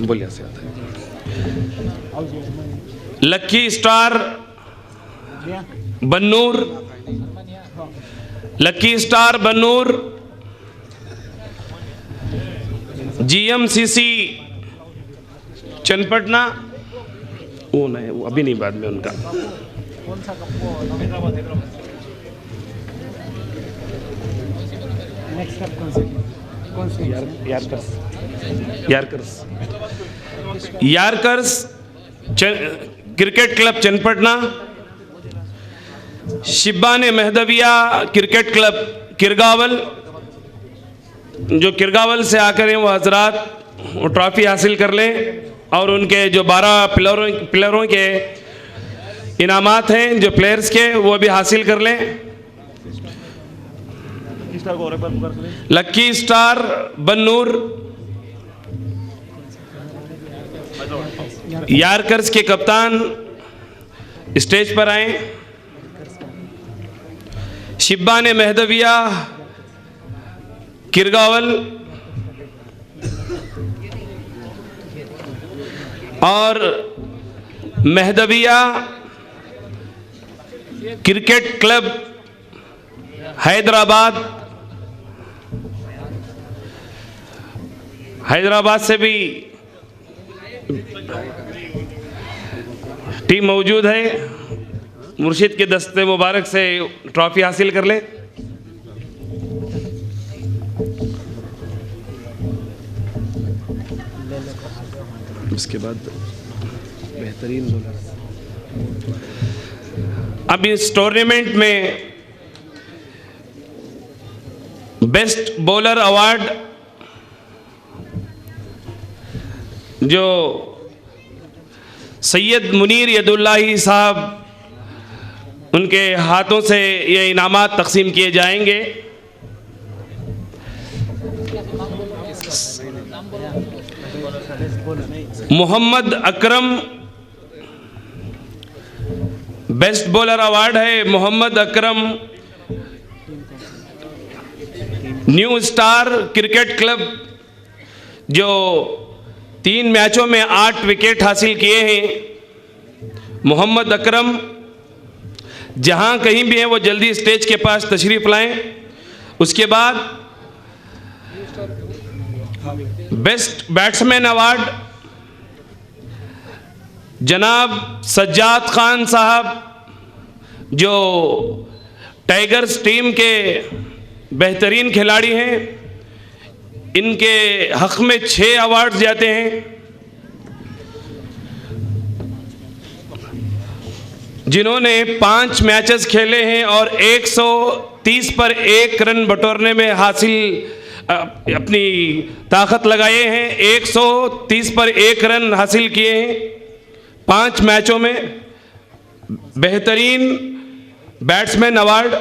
बोलिए से आता है। Lucky star Bannur, lucky star Bannur, GMCC Channapatna. वो नहीं, वो अभी नहीं, बाद में उनका। Yorkers cricket club Channapatna, Shibban Mahdaviya cricket club Kirgaval. जो किरगावल से आकर हैं वो हजरात वो ट्रॉफी हासिल कर लें और उनके जो 12 प्लेयरों के इनामात हैं जो प्लेयर्स के वो भी हासिल कर लें। लक्की स्टार बन्नूर, यारकर्स के कप्तान स्टेज पर आए। शिब्बान मेहदविया किरगावल और मेहदविया क्रिकेट क्लब हैदराबाद से भी टीम मौजूद है। मुर्शिद के दस्ते मुबारक से ट्रॉफी हासिल कर ले। उसके बाद बेहतरीन बॉलर। अब इस टूर्नामेंट में बेस्ट बॉलर अवार्ड जो सैयद मुनीर यदुल्लाही साहब उनके हाथों से ये इनामात तकसीम किए जाएंगे। Mohammad Akram best bowler award है। Mohammad Akram new star cricket club जो 3 मैचों में 8 विकेट हासिल किए हैं। मोहम्मद अकरम जहां कहीं भी हैं वो जल्दी स्टेज के पास तशरीफ लाएं। उसके बाद बेस्ट बैट्समैन अवार्ड जनाब सज्जाद खान साहब जो टाइगर्स टीम के बेहतरीन खिलाड़ी हैं। इनके हक में 6 अवार्ड जाते हैं। जिन्होंने 5 मैचेस खेले हैं और 130 पर 1 रन बटोरने में हासिल अपनी ताकत लगाए हैं। 130 पर 1 रन हासिल किए हैं 5 मैचों में। बेहतरीन बैट्समैन अवार्ड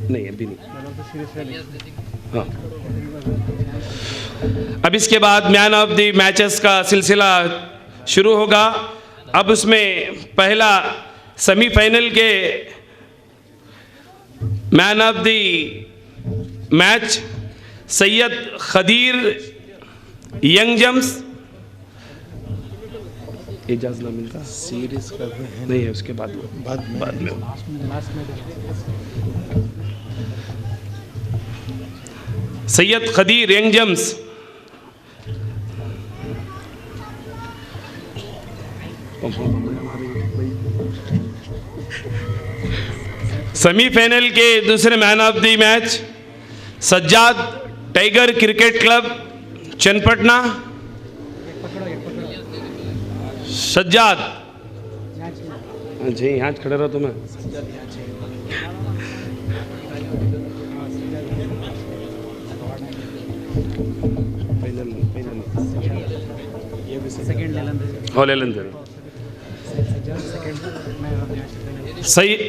नहीं, अभी नहीं। हाँ, अब इसके बाद मैन ऑफ द मैचेस का सिलसिला शुरू होगा। अब उसमें पहला सेमीफाइनल के man of the match Syed Khadir young germs. इजाज़त ना मिलता सीरीज कर रहे हैं नहीं है, उसके बाद में Syed Khadir young gems semifinal के दूसरे man of the match Sajjad tiger cricket club Channapatna. Sajjad ji यहाँ खड़े रहो तुम्हें।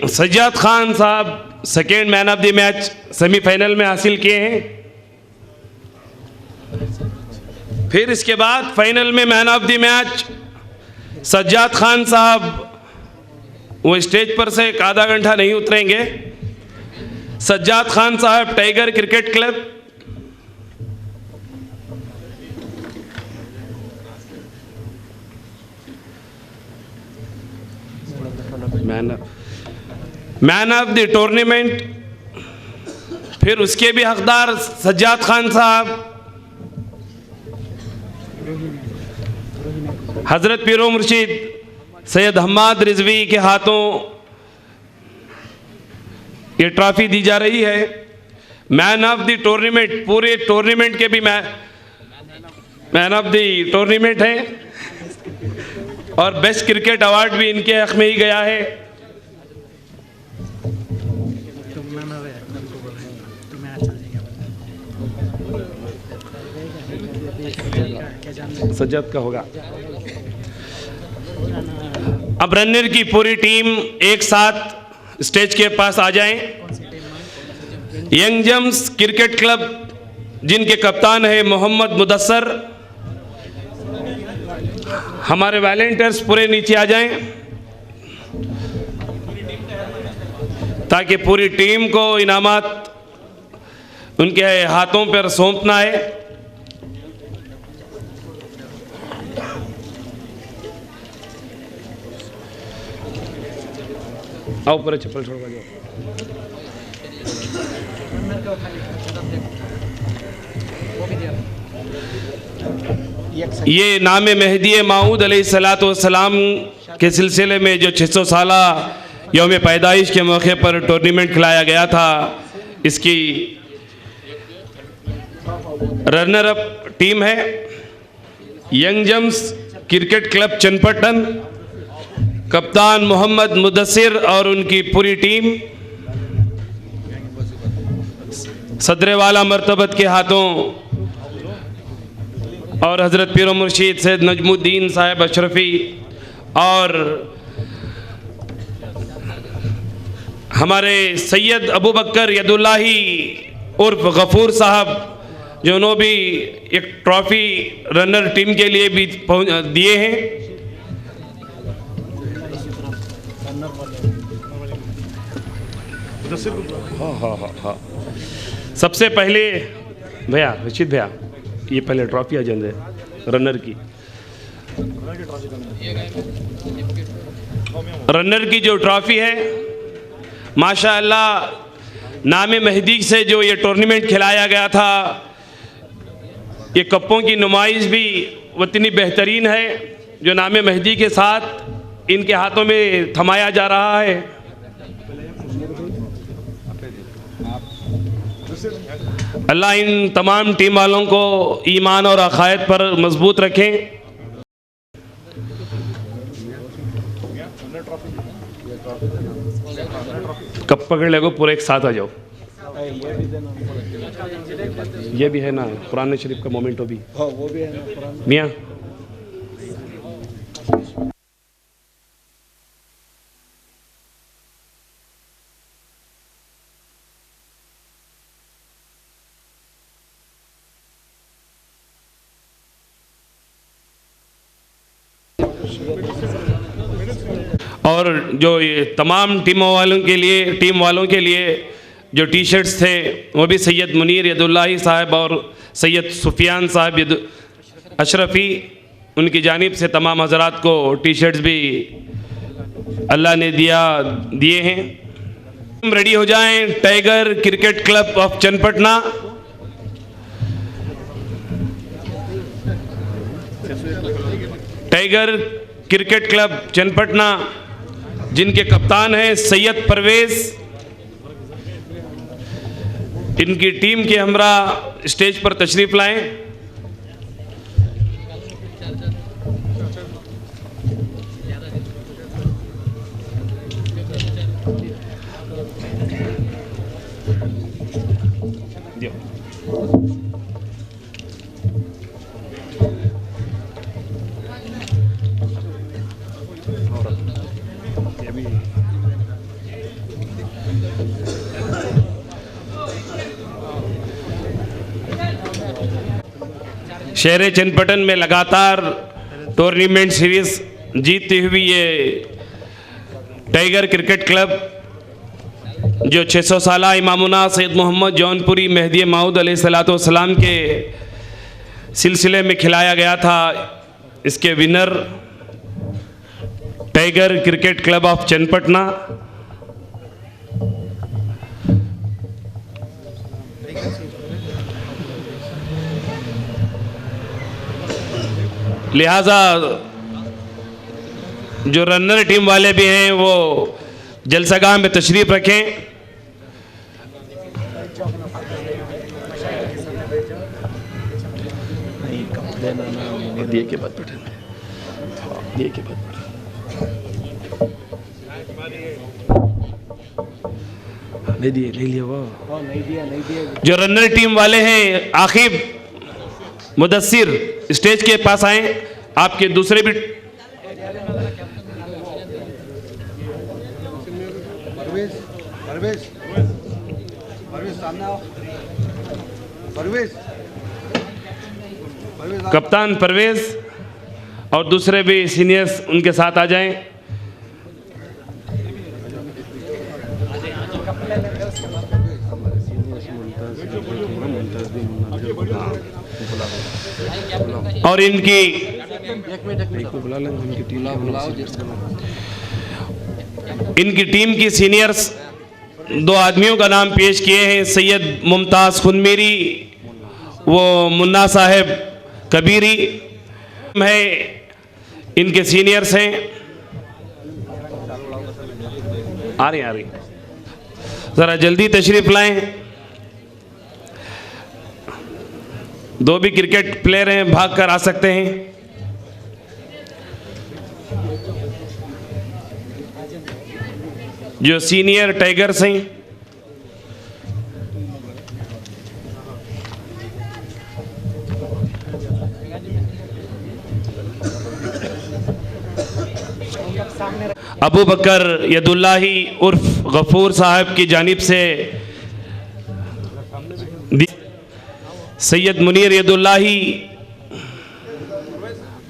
Sajjad Khan sahab second man of the match semifinal में हासिल किए हैं। फिर इसके बाद फाइनल में man of the match Sajjad Khan sahab वो स्टेज पर से एक आधा घंटा नहीं उतरेंगे। सज्जाद खान साहब tiger cricket club. Man of the tournament. फिर उसके भी हकदार सज्जाद खान साहब। हज़रत पीरो मुर्शिद सैयद हम्माद रिजवी के हाथों ये ट्रॉफी दी जा रही है। मैन ऑफ द टूर्नामेंट, पूरे टूर्नामेंट के भी मैन ऑफ द टूर्नामेंट है और बेस्ट क्रिकेट अवार्ड भी इनके हक में ही गया है। सज्जाद का होगा। अब रनर की पूरी टीम एक साथ स्टेज के पास आ जाएं। यंग जम्स क्रिकेट क्लब जिनके कप्तान है मोहम्मद मुदस्सर। हमारे वॉलंटियर्स पूरे नीचे आ जाएं ताकि पूरी टीम को इनामात उनके हाथों पर सौंपना है। आओ पूरे चप्पल छोड़ जाओ। ये नाम मेहदी माऊद अलैहिस्सलाम के सिलसिले में जो 600 साला यौम पैदाइश के मौके पर टूर्नामेंट खिलाया गया था, इसकी रनर अप टीम है यंग जम्स क्रिकेट क्लब चन्नपट्टन, कप्तान मोहम्मद मुदस्सिर और उनकी पूरी टीम सदर वाला मर्तबत के हाथों और हज़रत पीर मुर्शीद सैयद नजमुद्दीन साहब अशरफी और हमारे सैयद अबू बकर यदुल्लाही उर्फ गफूर साहब, जिन्होंने भी एक ट्रॉफ़ी रनर टीम के लिए भी दिए हैं। हाँ। सबसे पहले भैया रशीद भैया, ये पहले ट्रॉफी आ जाए रनर की। रनर की जो ट्रॉफी है माशाअल्लाह नाम मेहदी से जो ये टूर्नामेंट खिलाया गया था, ये कप्पों की नुमाइश भी उतनी बेहतरीन है जो नाम मेहदी के साथ इनके हाथों में थमाया जा रहा है। अल्लाह इन तमाम टीम वालों को ईमान और अकायद पर मजबूत रखें। कब पकड़ लगो पूरे एक साथ आ जाओ। ये भी है ना कुरान शरीफ का मोमेंट भी, वो भी है मियाँ। और जो ये तमाम टीम वालों के लिए जो टी शर्ट्स थे वो भी सैयद मुनीर यदुल्लाही साहब और सैयद सुफियान साहब अशरफी, उनकी जानिब से तमाम हजरात को टी शर्ट्स भी अल्लाह ने दिए हैं। रेडी हो जाएं। Tiger cricket club of Channapatna, tiger cricket club Channapatna, जिनके कप्तान हैं सैयद परवेज, इनकी टीम के हमरा स्टेज पर तशरीफ लाएं। शहर चन्नपट्टन में लगातार टूर्नामेंट सीरीज जीतती हुई ये टाइगर क्रिकेट क्लब जो 600 साला इमामुना सैयद मोहम्मद जौनपुरी मेहदी माऊद अलैहिस्सलाम के सिलसिले में खिलाया गया था, इसके winner tiger cricket club of Channapatna. लिहाजा जो रनर टीम वाले भी हैं वो जलसागाह में तशरीफ रखें। दिए के बाद दिए के बाद नहीं लिया वो नहीं दिया। जो रनर टीम वाले हैं आखिब मुदस्सिर स्टेज के पास आए। आपके दूसरे भी परवेज सामने आओ। कप्तान परवेज और दूसरे भी सीनियर्स उनके साथ आ जाएं। और इनकी टीम की सीनियर्स दो आदमियों का नाम पेश किए हैं, सैयद मुमताज़ खुनमेरी वो मुन्ना साहब कबीरी है, इनके सीनियर्स हैं। आ रही ज़रा जल्दी तशरीफ़ लाएं। दो भी क्रिकेट प्लेयर हैं, भाग कर आ सकते हैं। जो सीनियर टाइगर्स हैं, अबू बकर यदुल्लाही उर्फ गफूर साहब की जानिब से सैयद मुनीर यदुल्लाही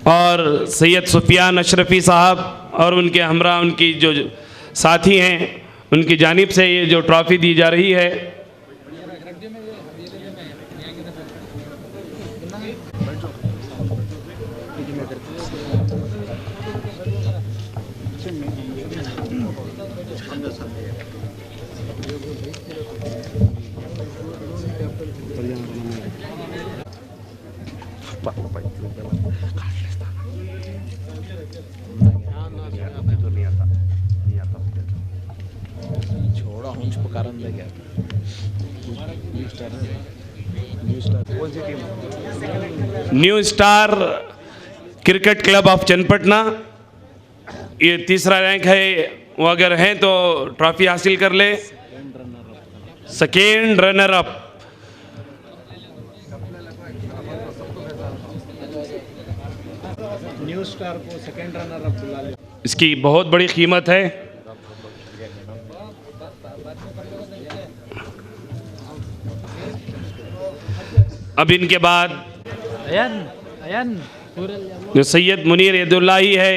और सैयद सुफियान अशरफी साहब और उनके हमरा उनकी जो साथी हैं उनकी जानिब से ये जो ट्रॉफ़ी दी जा रही है। New star cricket club of Channapatna, ये तीसरा रैंक है, वो अगर हैं तो ट्रॉफी हासिल कर ले। Second runner up new star को सेकेंड रनर अप बुला ले। इसकी बहुत बड़ी कीमत है। अब इनके बाद जो सैयद मुनीर यदुल्लाही है,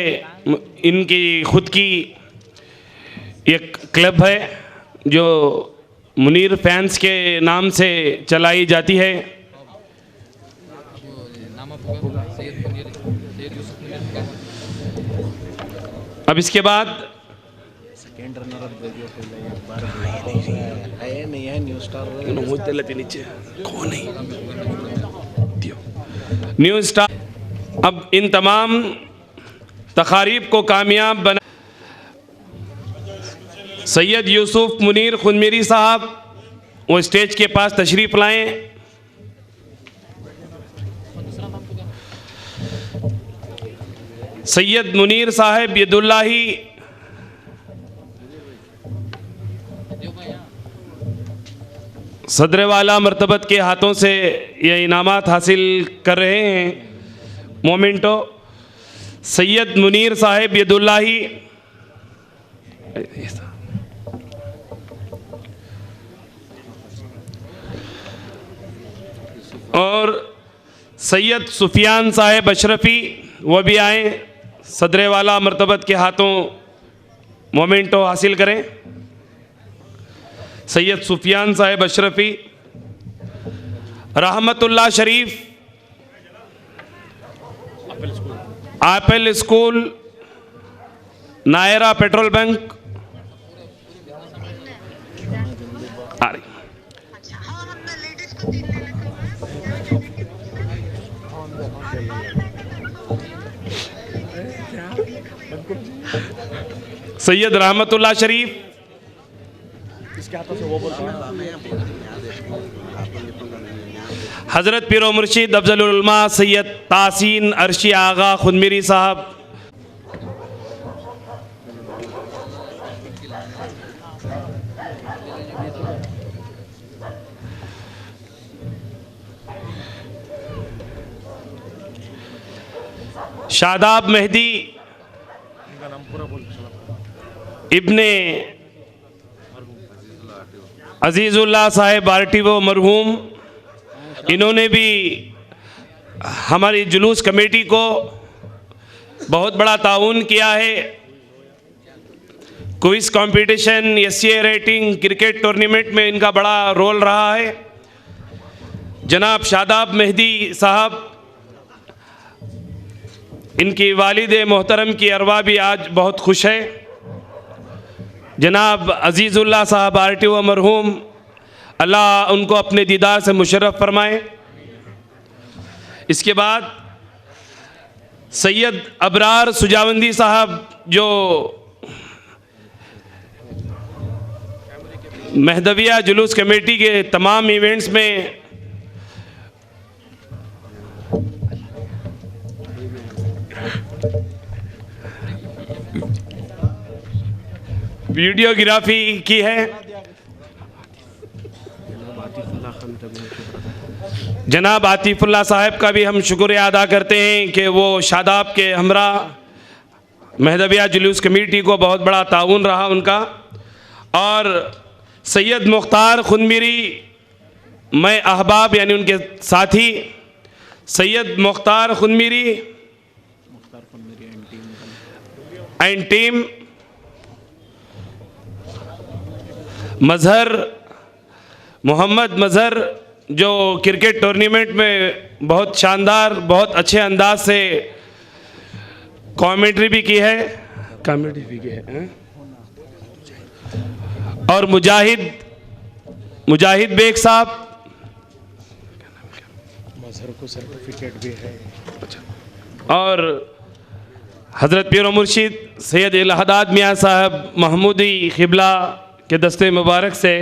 इनकी खुद की एक क्लब है जो मुनीर फैंस के नाम से चलाई जाती है। अब इसके बाद सेकेंड रनर अप दे दियो पहले एक बार है नहीं है न्यू स्टार नीचे कौन है न्यू स्टार। अब इन तमाम तकारीब को कामयाब बना सैयद यूसुफ मुनीर खुनमेरी साहब वो स्टेज के पास तशरीफ़ लाएं। सैयद मुनीर साहब यदुल्लाही सदर वाला मरतबत के हाथों से ये इनामात हासिल कर रहे हैं। मोमेंटो सैयद मुनीर साहब यदुल्लाही और सैयद सुफियान साहब अशरफी वो भी आए, सदर वाला मरतबत के हाथों मोमेंटो हासिल करें। Syed Sufiyan sahab Ashrafi, Rahmatullah Sharif Apple school Nayara petrol bank आ रही। सैयद रहमतुल्लाह शरीफ, हज़रत पीरो मुर्शिद अफजलुल उलमा सैयद तासीन अर्शी आगा खुनमेरी साहब, शादाब मेहदी इब्ने अजीज़ुल्लाह साहेब आरटीओ मरहूम, इन्होंने भी हमारी जुलूस कमेटी को बहुत बड़ा ताउन किया है। Quiz competition, SCA rating, cricket tournament में इनका बड़ा रोल रहा है। जनाब शादाब मेहदी साहब, इनकी वालिद मोहतरम की अरवा भी आज बहुत खुश है। जनाब अजीज़ुल्लाह साहब RTO मरहूम, अल्लाह उनको अपने दीदार से मुशर्रफ फरमाए। इसके बाद सैयद अबरार सुजावंदी साहब, जो महदविया जुलूस कमेटी के तमाम इवेंट्स में वीडियोग्राफी की है। जनाब आतिफुल्लाह साहब का भी हम शुक्रिया अदा करते हैं कि वो शादाब के हमरा महदविया जुलूस कमेटी को बहुत बड़ा ताउन रहा उनका। और सैयद मुख्तार खुनमिरी, मैं अहबाब यानी उनके साथी सैयद मुख्तार खुनमिरी एंड टीम, मजहर मोहम्मद मजहर, जो क्रिकेट टूर्नामेंट में बहुत शानदार, बहुत अच्छे अंदाज से कमेंट्री भी की है, और मुजाहिद बेग साहब, मजहर को सर्टिफिकेट भी है, और हज़रत पीर मुर्शिद सैयद इलाहाबाद मियाँ साहब महमूदी क़िबला के दस्ते मुबारक से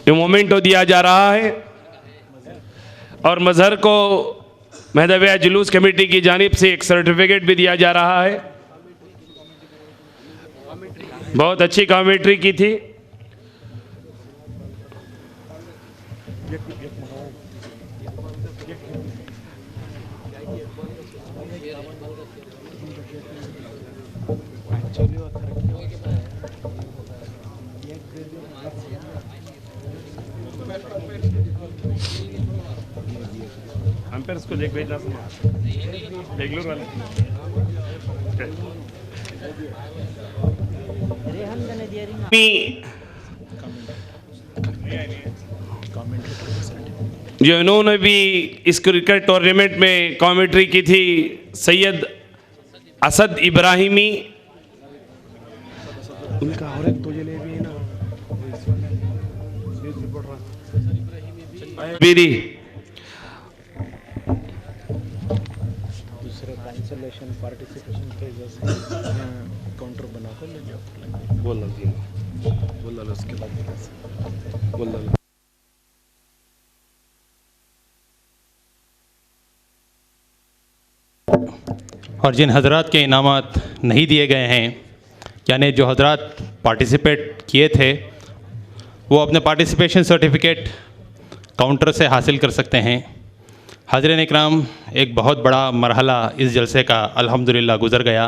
ये मोमेंटो दिया जा रहा है। और मजहर को महदविया जुलूस कमेटी की जानिब से एक सर्टिफिकेट भी दिया जा रहा है। बहुत अच्छी कमेंट्री की थी। अंपायर को देख भेजना बेंगलुरु वाले। जो इन्होंने भी इस क्रिकेट टूर्नामेंट में कमेंट्री की थी, सैयद असद इब्राहिमी, उनका और एक तो जलेबी है ना बीरी, दूसरे कैंसलेशन पार्टिसिपेशन पे जैसे काउंटर बना कर ले जाओ। बोल उसके बाद बोल। और जिन हजरात के इनामात नहीं दिए गए हैं, यानी जो हजरात पार्टिसिपेट किए थे, वो अपने पार्टिसिपेशन सर्टिफिकेट काउंटर से हासिल कर सकते हैं। हाज़रीन इकराम, एक बहुत बड़ा मरहला इस जलसे का अल्हम्दुलिल्लाह गुज़र गया।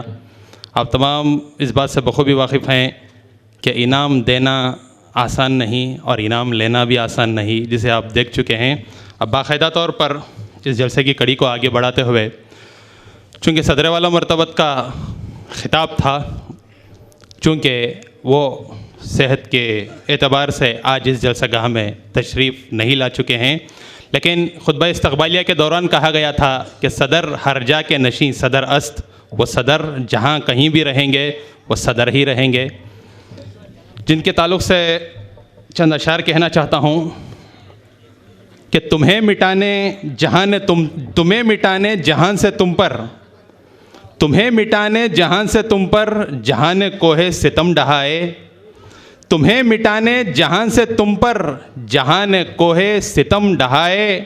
आप तमाम इस बात से बखूबी वाकिफ़ हैं कि इनाम देना आसान नहीं और इनाम लेना भी आसान नहीं, जिसे आप देख चुके हैं। अब बाकायदा तौर पर इस जलसे की कड़ी को आगे बढ़ाते हुए, चूँकि सदर वाला मरतबत का ख़िताब था, चूँकि वो सेहत के एतबार से आज इस जलसागाह में तशरीफ़ नहीं ला चुके हैं, लेकिन खुतबा इस्तक़बालिया के दौरान कहा गया था कि सदर हर जा के नशीं सदर अस्त, वो सदर जहाँ कहीं भी रहेंगे वो सदर ही रहेंगे। जिनके ताल्लुक़ से चंद अशार कहना चाहता हूँ कि तुम्हें मिटाने जहान तुम्हें मिटाने जहान से तुम पर, तुम्हें मिटाने जहान से तुम पर जहान कोहे सितम डहाए, तुम्हें मिटाने जहान से तुम पर जहान कोहे सितम डहाए,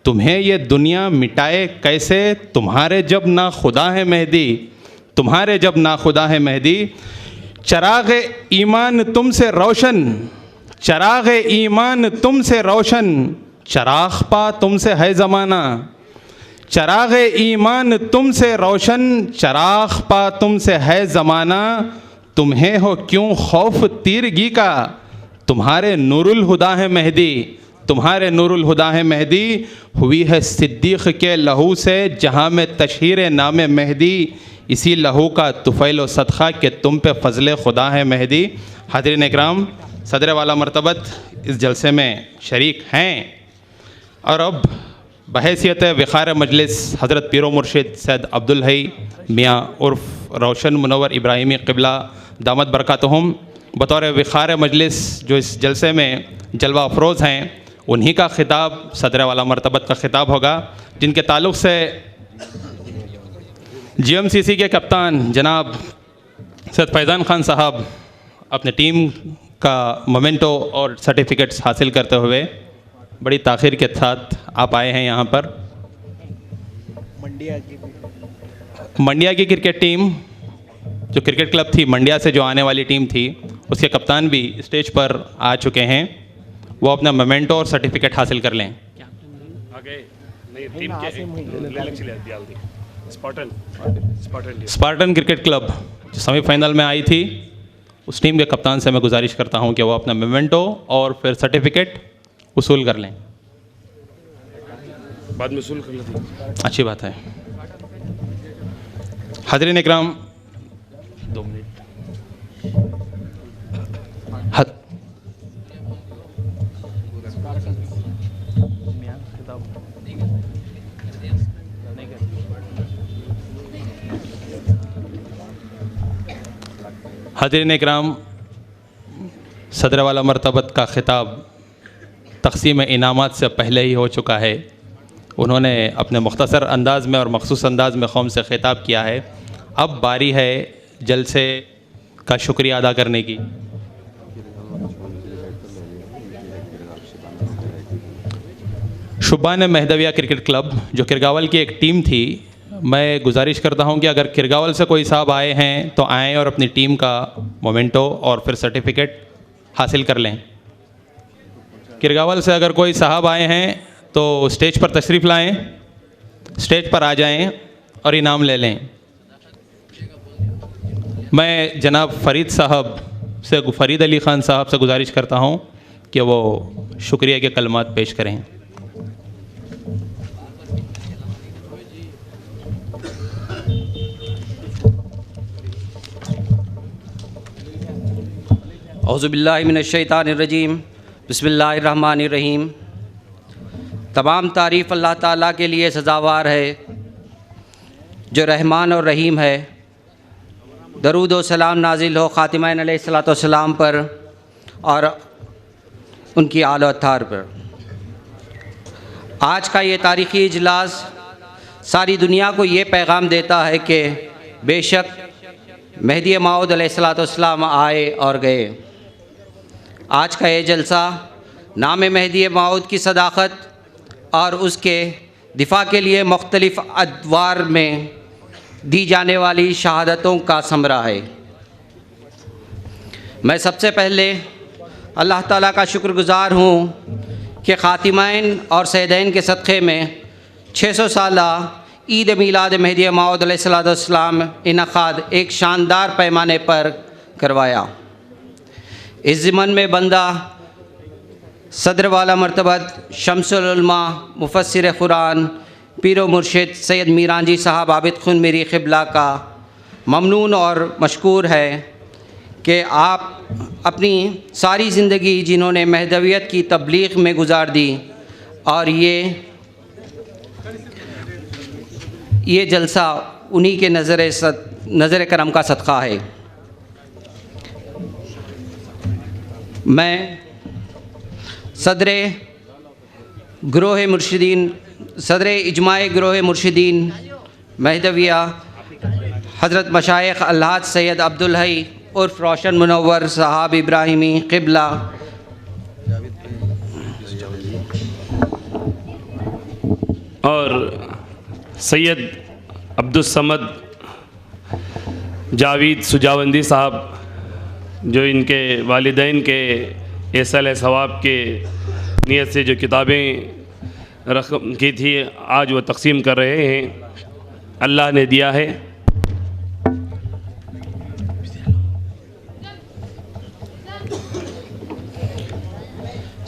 तुम्हें ये दुनिया मिटाए कैसे तुम्हारे जब ना खुदा है मेहदी, तुम्हारे जब ना खुदा है मेहदी। चराग़ ईमान तुमसे रोशन, चराग़ ईमान तुमसे रोशन, चराग़ पा तुमसे है ज़माना, चराग़ ईमान तुमसे रोशन, चराग़ पा तुमसे है ज़माना। तुम्हें हो क्यों खौफ तीरगी का, तुम्हारे नूरुल हुदा है मेहदी, तुम्हारे नूरुल हुदा है मेहदी, हुई है सिद्दीक़ के लहू से जहाँ में तशहीर नाम मेहदी, इसी लहू का तुफ़ैल व सदक़ा कि तुम पे फ़ज़ल खुदा है मेहदी। हाज़रीन इकराम, सदर वाला मरतबत इस जलसे में शरीक हैं और अब बहैसियत विखार मजलिस हज़रत पीरो मुर्शिद सैयद अब्दुल हई मियाँ उर्फ़ रोशन मुनव्वर इब्राहिमी क़िबला दामत बरकातहुम बतौर विखार मजलिस जो इस जलसे में जलवा अफरोज़ हैं, उन्हीं का ख़िताब सदर वाला मरतबत का ख़िताब होगा, जिनके ताल्लुक़ से GMCC के कप्तान जनाब सैयद फैज़ान ख़ान साहब अपने टीम का मोमेंटो और सर्टिफिकेट्स हासिल करते हुए बड़ी ताख़ीर के साथ आप आए हैं यहाँ पर। मंडिया की क्रिकेट टीम, जो क्रिकेट क्लब थी मंडिया से जो आने वाली टीम थी, उसके कप्तान भी स्टेज पर आ चुके हैं। वो अपना मोमेंटो और सर्टिफिकेट हासिल कर लें। स्पार्टन क्रिकेट क्लब जो सेमीफाइनल में आई थी, उस टीम के कप्तान से मैं गुजारिश करता हूं कि वो अपना मोमेंटो और फिर सर्टिफिकेट वसूल कर लें। बाद में वसूल कर लेते, अच्छी बात है। हाज़रीन इकराम, 2 मिनट। हाज़रीन इकराम, सदर वाला मरतबत का ख़िताब तक़सीम इनामात से पहले ही हो चुका है। उन्होंने अपने मुख्तसर अंदाज़ में और मखसूस अंदाज़ में कौम से ख़िताब किया है। अब बारी है जलसे का शुक्रिया अदा करने की। शुबान मेहदविया क्रिकेट क्लब जो किरगावल की एक टीम थी, मैं गुजारिश करता हूं कि अगर किरगावल से कोई साहब आए हैं तो आएँ और अपनी टीम का मोमेंटो और फिर सर्टिफिकेट हासिल कर लें। किरगावल से अगर कोई साहब आए हैं तो स्टेज पर तशरीफ़ लाएं, स्टेज पर आ जाएं और इनाम ले लें। मैं जनाब फ़रीद अली ख़ान साहब से गुजारिश करता हूं कि वो शुक्रिया के कलमात पेश करें। औज़ुबिल्लाहि मिनश्शैतानिर्रजीम, बिस्मिल्लाहिर्रहमानिर्रहीम। तमाम तारीफ़ अल्लाह ताला के लिए सज़ावार है जो रहमान और रहीम है। दरूद व सलाम नाजिल हो ख़ातिमैन अलैहिस्सलातु वस्सलाम पर और उनकी आल व अत्हार पर। आज का ये तारीख़ी इजलास सारी दुनिया को ये पैगाम देता है कि बेशक मेहदी मौऊद अलैहिस्सलातु वस्सलाम आए और गए। आज का ये जलसा नाम मेहदी मौऊद की सदाक़त और उसके दिफा के लिए मुख्तलिफ़ अदवार में दी जाने वाली शहादतों का समरा है। मैं सबसे पहले अल्लाह ताला का शुक्रगुज़ार हूँ कि ख़ातिमैन और सैयदैन के सदक़े में 600 साला ईद मीलाद मेहदी मौऊद अलैहिस्सलातु वस्सलाम इनक़ाद एक शानदार पैमाने पर करवाया। इस ज़िमन में बंदा सदर वाला मरतबत शम्सुल उलमा मुफस्सिर कुरान पीरो मुर्शिद सैयद मीरांजी साहब आबिद खुन मेरी क़िबला का ममनून और मशकूर है कि आप अपनी सारी ज़िंदगी जिन्होंने महदवियत की तबलीग में गुजार दी और ये जलसा उन्हीं के नज़र करम का सदक़ा है। मैं सदर इजमाए ग्रोह मुर्शिदीन महदविया हज़रत मशाइख़ अल्हाज सैयद अब्दुल हई उर्फ़ रोशन मुनव्वर साहब इब्राहिमी क़िबला और सैयद अब्दुल समद जावेद सुजावंदी साहब जो इनके वालिदैन के एहसाल सवाब के नियत से जो किताबें रकम की थी आज वो तकसीम कर रहे हैं। अल्लाह ने दिया है।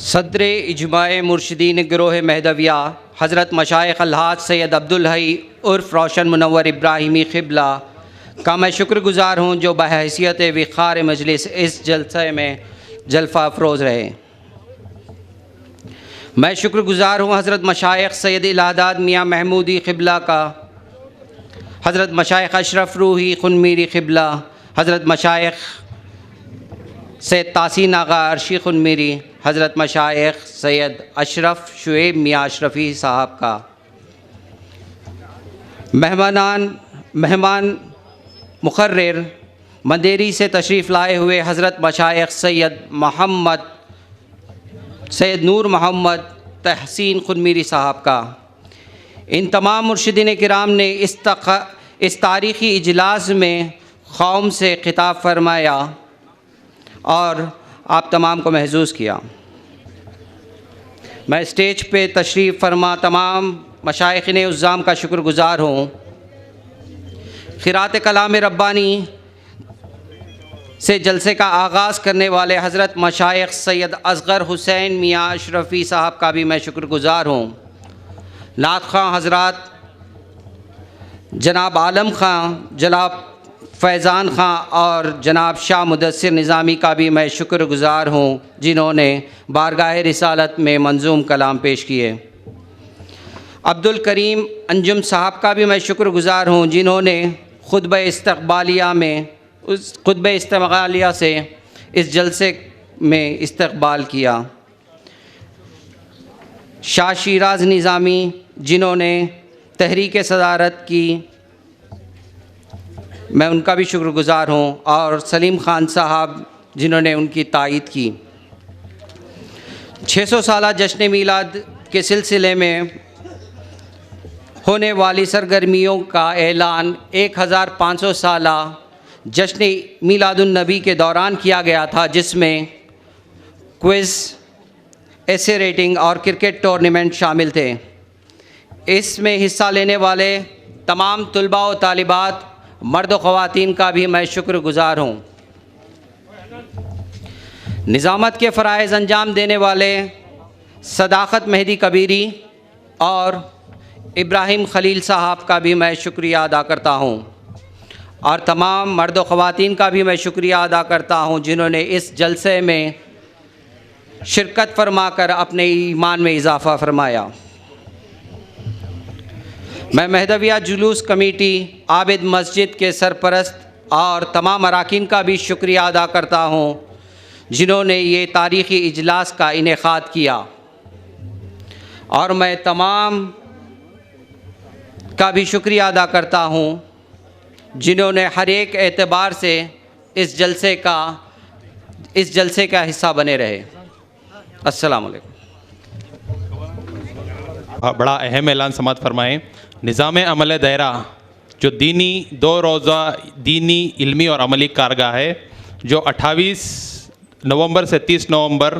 सदर इजमाए मुर्शिदीन गिरोह महदविया हज़रत मशाइख अलहाज सैयद अब्दुल हई उर्फ़ रोशन मुनव्वर इब्राहिमी क़िबला का मैं शुक्रगुज़ार हूँ जो बहैसियत विक़ार मजलिस इस जलसे में जलवा अफरोज़ रहे। मैं शुक्रगुज़ार हूँ हज़रत मशाइख सैयद इलाहादाद मियाँ महमूदी क़िबला का, हज़रत मशाइख अशरफ रूही खुनमीरी क़िबला, हज़रत मशाइख सैयद तासीन आगा अर्शी खुनमीरी, हज़रत मशाइख सैयद अशरफ शुएब मियाँ अशरफ़ी साहब का, मेहमान मुकर्रर मंदेरी से तशरीफ़ लाए हुए हज़रत मशाइख सैयद नूर मोहम्मद तहसीन खुनमीरी साहब का। इन तमाम मुर्शिदीन किराम ने इस तारीख़ी इजलास में कौम से खिताब फरमाया और आप तमाम को महसूस किया। मैं स्टेज पे तशरीफ़ फरमा तमाम मशाइख़िन उज़्ज़ाम का शुक्रगुज़ार हूँ। क़िरात कलाम रब्बानी से जलसे का आगाज़ करने वाले हज़रत मशाइख सैयद असग़र हुसैन मियाँ अशरफ़ी साहब का भी मैं शुक्रगुज़ार हूँ। नात ख़ां हज़रात जनाब आलम ख़ां, जनाब फैज़ान ख़ां और जनाब शाह मुदस्सिर निज़ामी का भी मैं शुक्रगुज़ार हूँ जिन्होंने बारगाह रिसालत में मंजूम कलाम पेश किए। अब्दुल करीम अंजुम साहब का भी मैं शुक्रगुज़ार हूँ जिन्होंने खुतबा इस्तक़बालिया से इस जलसे में इस्तक़बाल किया। शाह शिराज़ निज़ामी जिन्होंने तहरीक सदारत की, मैं उनका भी शुक्रगुज़ार हूँ, और सलीम ख़ान साहब जिन्होंने उनकी तायीद की। 600 साला जश्न मीलाद के सिलसिले में होने वाली सरगर्मियों का ऐलान 1500 साला जश्न मीलादुन्नबी के दौरान किया गया था, जिसमें क्विज़, एसे रेटिंग और क्रिकेट टूर्नामेंट शामिल थे। इसमें हिस्सा लेने वाले तमाम तुलबा व तालिबात मर्द व ख़वातीन का भी मैं शुक्रगुज़ार हूँ। निज़ामत के फ़राइज़ अंजाम देने वाले सदाक़त मेहदी कबीरी और इब्राहिम खलील साहब का भी मैं शुक्रिया अदा करता हूँ, और तमाम मर्द व ख़वातीन का भी मैं शुक्रिया अदा करता हूँ जिन्होंने इस जलसे में शिरकत फरमाकर अपने ईमान में इजाफ़ा फरमाया। मैं महदविया जुलूस कमेटी आबिद मस्जिद के सरपरस्त और तमाम अराकीन का भी शुक्रिया अदा करता हूँ जिन्होंने ये तारीख़ी इजलास का इनेक़ाद किया, और मैं तमाम का भी शुक्रिया अदा करता हूँ जिन्होंने हर एक एतबार से इस जलसे का हिस्सा बने रहे। अस्सलाम वालेकुम। बड़ा अहम ऐलान समात फरमाएँ। निज़ाम अमल दायरा जो दीनी 2 रोज़ा दीनी इल्मी और अमली कारगाह है, जो 28 नवंबर से 30 नवंबर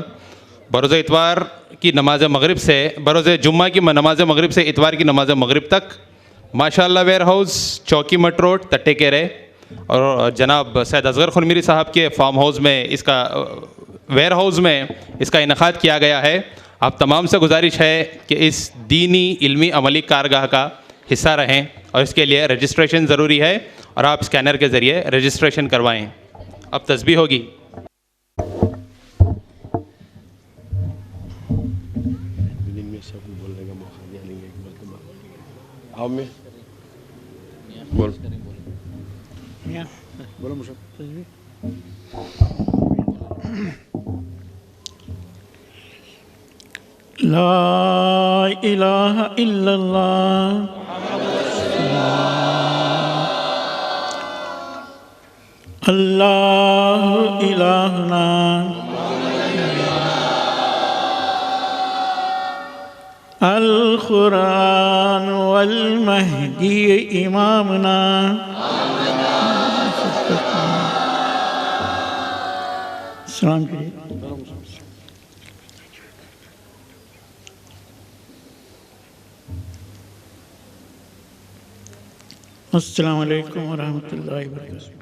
बरोज़ इतवार की नमाज मगरिब से बरोज़ जुम्मा की नमाज मगरिब से इतवार की नमाज मगरिब तक माशाअल्लाह वेयर हाउस चौकी मट रोड तट्टेकेरे और जनाब सैयद असग़र खुनमीरी साहब के फार्म हाउस में इसका वेयर हाउस में इसका इनेक़ाद किया गया है। आप तमाम से गुजारिश है कि इस दीनी इल्मी अमली कारगाह का हिस्सा रहें, और इसके लिए रजिस्ट्रेशन ज़रूरी है और आप स्कैनर के ज़रिए रजिस्ट्रेशन करवाएं। अब तस्बीह होगी। बोलो मुझे ला इलाहा इल्लल्लाह अल्लाहु इलाहुना अल कुरान वल महदी इमामना सलाम कीजिए। अस्सलामु अलैकुम व रहमतुल्लाहि व बरकातुहू।